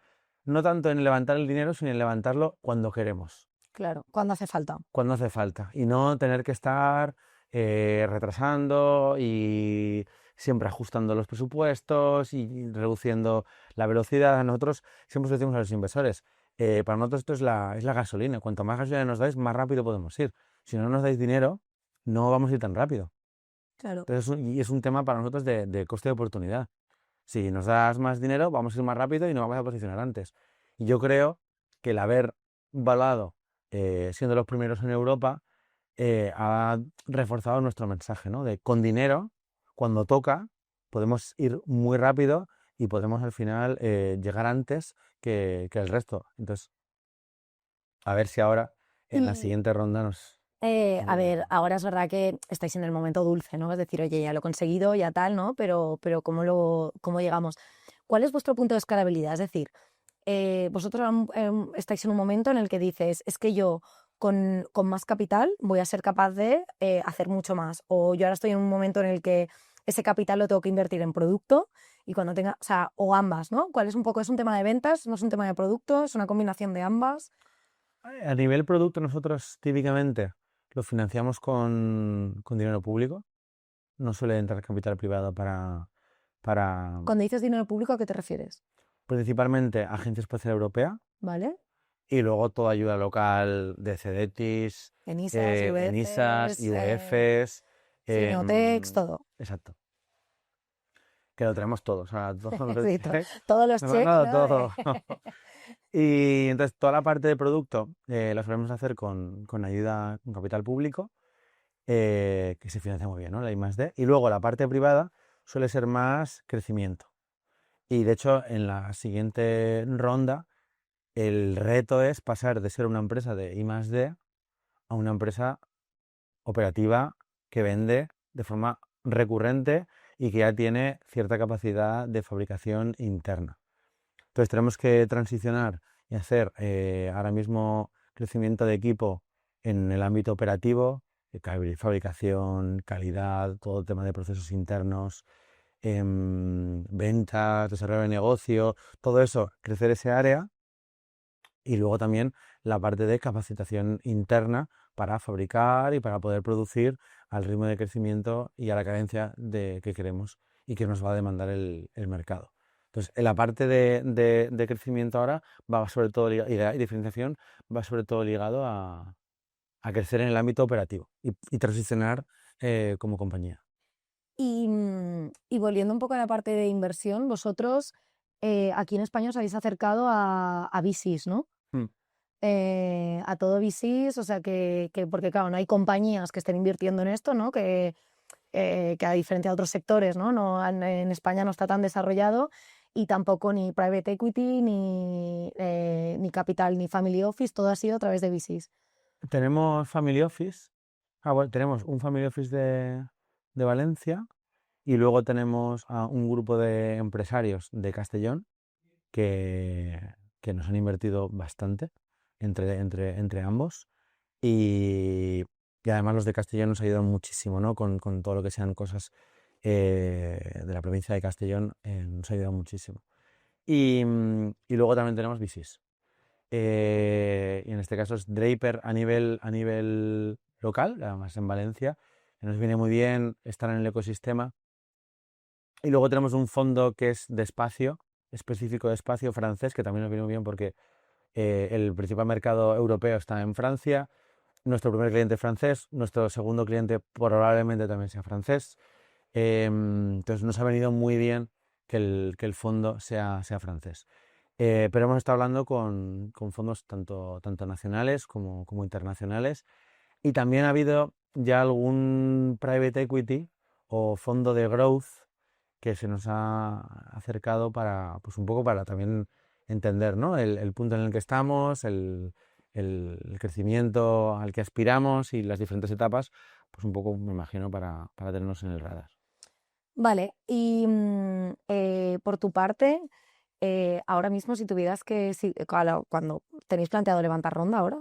no tanto en levantar el dinero, sino en levantarlo cuando queremos, Claro, cuando hace falta. cuando hace falta. Y no tener que estar retrasando y siempre ajustando los presupuestos y reduciendo la velocidad. Nosotros siempre os decimos a los inversores, para nosotros esto es la gasolina. Cuanto más gasolina nos dais, más rápido podemos ir. Si no nos dais dinero, no vamos a ir tan rápido. Claro. Entonces, y es un tema para nosotros de coste de oportunidad. Si nos das más dinero, vamos a ir más rápido y nos vamos a posicionar antes. Y yo creo que el haber valado, siendo los primeros en Europa, ha reforzado nuestro mensaje, ¿no? De con dinero, cuando toca, podemos ir muy rápido y podemos al final llegar antes que el resto. Entonces, a ver si ahora en la Y siguiente ronda nos a vuelve ver, a... ahora es verdad que estáis en el momento dulce, ¿no? Es decir, oye, ya lo he conseguido, ya tal, ¿no? Pero ¿cómo llegamos? ¿Cuál es vuestro punto de escalabilidad? Es decir, vosotros estáis en un momento en el que dices, es que yo con más capital voy a ser capaz de hacer mucho más. O yo ahora estoy en un momento en el que ese capital lo tengo que invertir en producto y cuando tenga, o sea, o ambas, ¿no? ¿Cuál es un poco? ¿Es un tema de ventas? ¿No es un tema de producto? ¿Es una combinación de ambas? A nivel producto, nosotros típicamente lo financiamos con dinero público. No suele entrar capital privado para Cuando dices dinero público, ¿a qué te refieres? principalmente Agencia Espacial Europea ¿Vale? y luego toda ayuda local de CEDETIS, ENISAs, ENISAS, IVFs, IVFs. Cineotex, todo. Exacto, que lo tenemos todos. O sea, todo lo Sí, check, todos los nos lo han checks, dado ¿no? todo. Y entonces toda la parte de producto la solemos hacer con ayuda, con capital público, que se financia muy bien, ¿no? La I+D. Y luego la parte privada suele ser más crecimiento. Y de hecho, en la siguiente ronda, el reto es pasar de ser una empresa de I+D a una empresa operativa que vende de forma recurrente y que ya tiene cierta capacidad de fabricación interna. Entonces tenemos que transicionar y hacer ahora mismo crecimiento de equipo en el ámbito operativo, fabricación, calidad, todo el tema de procesos internos, ventas, desarrollo de negocio, todo eso, crecer ese área y luego también la parte de capacitación interna para fabricar y para poder producir al ritmo de crecimiento y a la cadencia que queremos y que nos va a demandar el mercado. Entonces, en la parte de crecimiento ahora va sobre todo y de diferenciación va sobre todo ligado a crecer en el ámbito operativo y transicionar como compañía. Y volviendo un poco a la parte de inversión, vosotros aquí en España os habéis acercado a VCs, ¿no? Mm. A todo VCs, o sea porque claro, no hay compañías que estén invirtiendo en esto, ¿no? Que a diferencia de otros sectores, ¿no? En España no está tan desarrollado y tampoco ni private equity, ni capital, ni family office, todo ha sido a través de VCs. Tenemos Family Office. Bueno, tenemos un Family Office de Valencia y luego tenemos a un grupo de empresarios de Castellón que, que nos han invertido bastante entre ambos y además los de Castellón nos ayudan muchísimo, ¿no? Con todo lo que sean cosas de la provincia de Castellón, nos ayudan muchísimo. Y luego también tenemos VCs. Y en este caso es Draper a nivel local, además en Valencia. Nos viene muy bien estar en el ecosistema. Y luego tenemos un fondo que es de espacio, específico de espacio francés, que también nos viene muy bien porque el principal mercado europeo está en Francia, nuestro primer cliente es francés, nuestro segundo cliente probablemente también sea francés. Entonces nos ha venido muy bien que el fondo sea francés. Pero hemos estado hablando con fondos tanto nacionales como internacionales y también ha habido ya algún private equity o fondo de growth que se nos ha acercado pues un poco para también entender, ¿no? el punto en el que estamos, el crecimiento al que aspiramos y las diferentes etapas, pues un poco, me imagino, para tenernos en el radar. Vale, y por tu parte, ahora mismo si tuvieras cuando tenéis planteado levantar ronda ahora,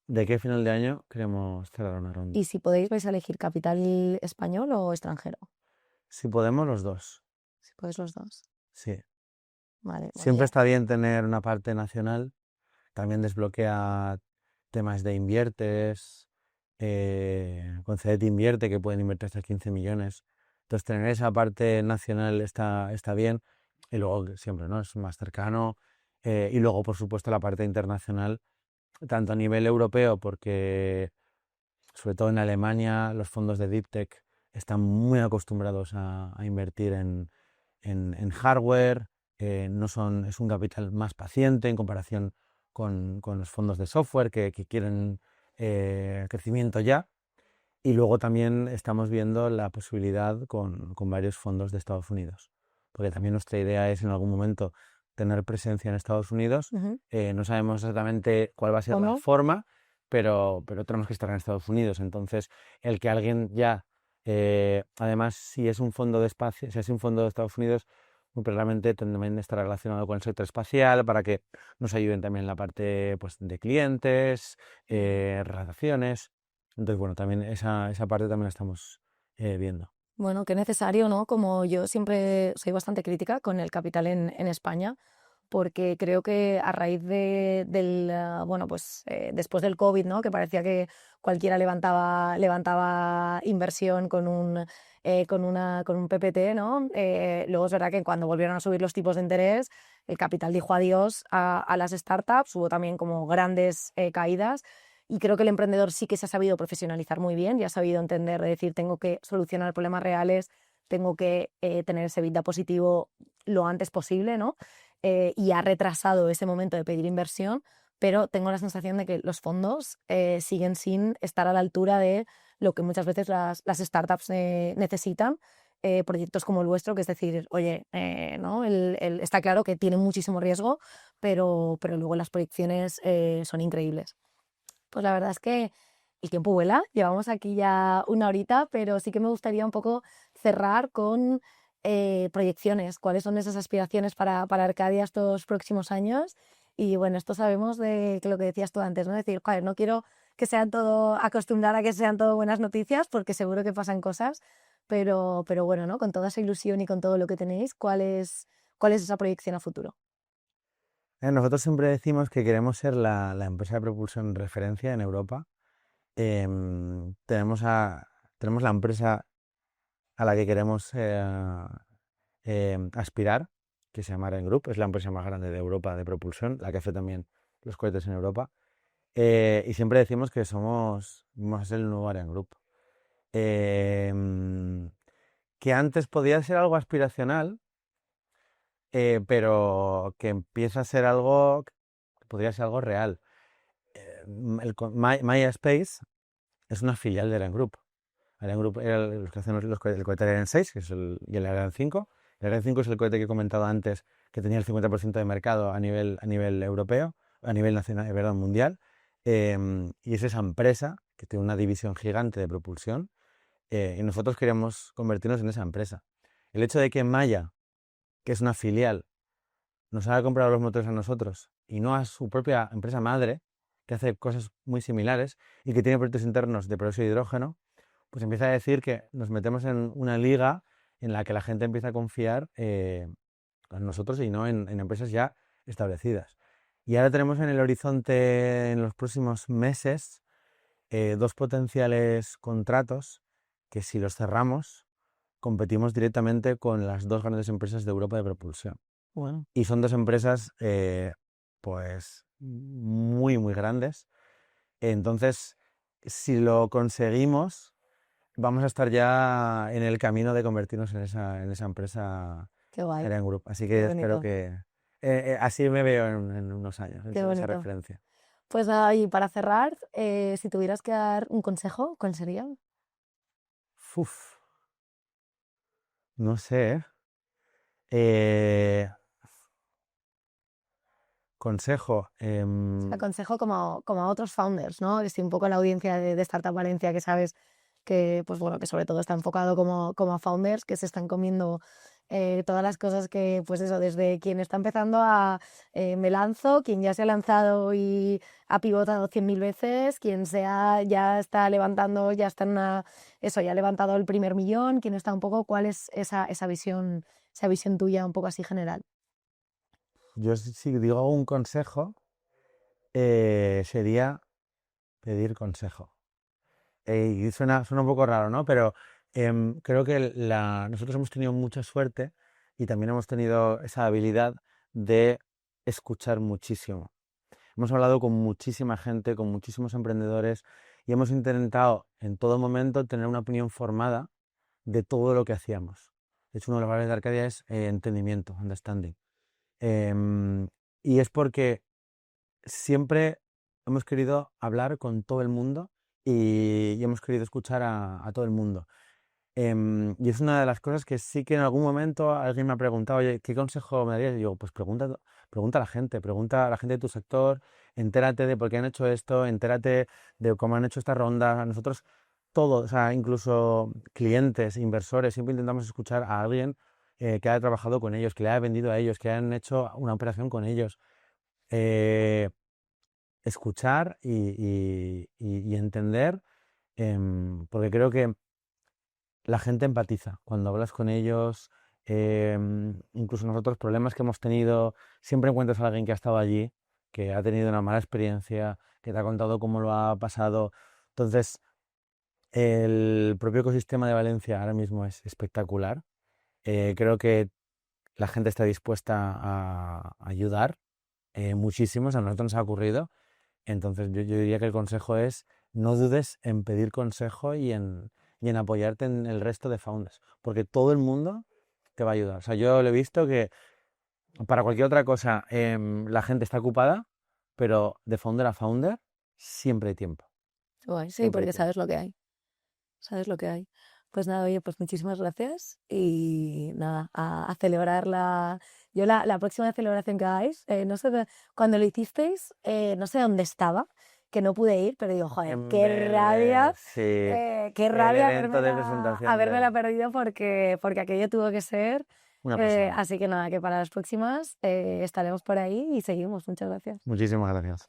¿De qué final de año queremos cerrar una ronda? y si podéis vais a elegir capital español o extranjero, Si podemos, los dos. si podéis los dos. Sí. Vale, bueno, Siempre ya. está bien tener una parte nacional. También desbloquea temas de inviertes, con CEDET Invierte, que pueden invertir hasta 15 millones. Entonces, tener esa parte nacional está bien. Y luego, siempre, ¿no? Es más cercano. Y luego, por supuesto, la parte internacional, tanto a nivel europeo, porque sobre todo en Alemania, los fondos de Deep Tech están muy acostumbrados a invertir en hardware, es un capital más paciente en comparación con los fondos de software que quieren crecimiento ya. Y luego también estamos viendo la posibilidad con varios fondos de Estados Unidos, porque también nuestra idea es en algún momento tener presencia en Estados Unidos. Ujú. No sabemos exactamente cuál va a ser la ¿Cómo? forma, pero tenemos que estar en Estados Unidos. Entonces, el que alguien ya, además, si es un fondo de espacio, si es un fondo de Estados Unidos, muy probablemente también estará relacionado con el sector espacial para que nos ayuden también en la parte pues, de clientes, relaciones. Entonces, bueno, también esa parte también la estamos viendo. Bueno, qué necesario, ¿no? Como yo siempre soy bastante crítica con el capital en España, porque creo que a raíz bueno, pues después del COVID, ¿no? Que parecía que cualquiera levantaba inversión con un PPT, ¿no? Luego es verdad que cuando volvieron a subir los tipos de interés, el capital dijo adiós a las startups, hubo también como grandes caídas. Y creo que el emprendedor sí que se ha sabido profesionalizar muy bien y ha sabido entender, de decir, tengo que solucionar problemas reales, tengo que tener ese EBITDA positivo lo antes posible, ¿no? Y ha retrasado ese momento de pedir inversión, pero tengo la sensación de que los fondos siguen sin estar a la altura de lo que muchas veces las startups necesitan. Proyectos como el vuestro, que es decir, oye, ¿no? Está claro que tiene muchísimo riesgo, pero luego las proyecciones son increíbles. Pues la verdad es que el tiempo vuela, llevamos aquí ya una horita, pero sí que me gustaría un poco cerrar con proyecciones, cuáles son esas aspiraciones para Arcadia estos próximos años. Y bueno, esto sabemos de que lo que decías tú antes, ¿no? Decir, joder, no quiero que sean todo, acostumbrar a que sean todo buenas noticias, porque seguro que pasan cosas, pero bueno, ¿no? Con toda esa ilusión y con todo lo que tenéis, ¿cuál es esa proyección a futuro? Nosotros siempre decimos que queremos ser la empresa de propulsión referencia en Europa. Tenemos la empresa a la que queremos aspirar, que se llama Aren Group, es la empresa más grande de Europa de propulsión, la que hace también los cohetes en Europa. Y siempre decimos que vamos a ser el nuevo Ariane Group. em, que antes podía ser algo aspiracional, pero que empieza a ser algo, que podría ser algo real. Maya Space es una filial de Ariane Group. Ariane Group era los que hacen el cohete Ariane 6 que es y el Ariane 5. El Ariane 5 es el cohete que he comentado antes, que tenía el 50% de mercado a nivel europeo, a nivel nacional, perdón, mundial. Y es esa empresa que tiene una división gigante de propulsión, y nosotros queríamos convertirnos en esa empresa. El hecho de que Maya, que es una filial, nos haga comprar los motores a nosotros y no a su propia empresa madre, que hace cosas muy similares y que tiene proyectos internos de peróxido de hidrógeno, pues empieza a decir que nos metemos en una liga en la que la gente empieza a confiar en nosotros y no en empresas ya establecidas. Y ahora tenemos en el horizonte, en los próximos meses, dos potenciales contratos que, si los cerramos, competimos directamente con las dos grandes empresas de Europa de propulsión. Bueno, Y son dos empresas, pues, muy, muy grandes. Entonces, si lo conseguimos, vamos a estar ya en el camino de convertirnos en esa empresa qué guay, Ariane Group. Así qué que espero bonito, que así me veo en unos años, qué esa bonito. referencia. Pues nada, y para cerrar, si tuvieras que dar un consejo, ¿cuál sería? Uf, no sé, ¿eh? Eh, consejo. Aconsejo como a otros founders, ¿no? Estoy un poco en la audiencia de Startup Valencia, que sabes que, pues bueno, que sobre todo está enfocado como a founders que se están comiendo todas las cosas que, pues eso, desde quien está empezando a me lanzo, quien ya se ha lanzado y ha pivotado 100.000 veces, quien ya está levantando, ya está en eso, ya ha levantado el primer millón, quien está un poco, ¿cuál es esa visión tuya un poco así general? Yo, si digo un consejo, sería pedir consejo. Y suena un poco raro, ¿no? Pero creo que nosotros hemos tenido mucha suerte y también hemos tenido esa habilidad de escuchar muchísimo. Hemos hablado con muchísima gente, con muchísimos emprendedores, y hemos intentado en todo momento tener una opinión formada de todo lo que hacíamos. De hecho, uno de los valores de Arcadia es entendimiento, understanding. Em, y es porque siempre hemos querido hablar con todo el mundo, y hemos querido escuchar a todo el mundo. Y es una de las cosas que sí, que en algún momento alguien me ha preguntado: oye, ¿qué consejo me darías? Y digo, pues pregunta a la gente, pregunta a la gente de tu sector, entérate de por qué han hecho esto, entérate de cómo han hecho esta ronda. Nosotros todos, o sea, incluso clientes, inversores, siempre intentamos escuchar a alguien que haya trabajado con ellos, que le haya vendido a ellos, que hayan hecho una operación con ellos. Eh, Escuchar y entender, porque creo que la gente empatiza cuando hablas con ellos. Incluso nosotros, problemas que hemos tenido, siempre encuentras a alguien que ha estado allí, que ha tenido una mala experiencia, que te ha contado cómo lo ha pasado. Entonces, el propio ecosistema de Valencia ahora mismo es espectacular. Creo que la gente está dispuesta a ayudar muchísimo. O sea, a nosotros nos ha ocurrido. Entonces, yo diría que el consejo es: no dudes en pedir consejo y en apoyarte en el resto de founders, porque todo el mundo te va a ayudar. O sea, yo lo he visto que para cualquier otra cosa la gente está ocupada, pero de founder a founder siempre hay tiempo. Guay, sí, Siempre hay porque tiempo. sabes lo que hay. Sabes lo que hay. Pues nada, oye, pues muchísimas gracias y nada, a celebrar Yo la próxima celebración que hagáis, no sé, cuando lo hicisteis, no sé dónde estaba, que no pude ir, pero digo, joder, Sí, qué el rabia evento de presentación habérmela perdido porque aquello tuvo que ser. una pasada. Así que nada, que para las próximas estaremos por ahí y seguimos. Muchas gracias. Muchísimas gracias.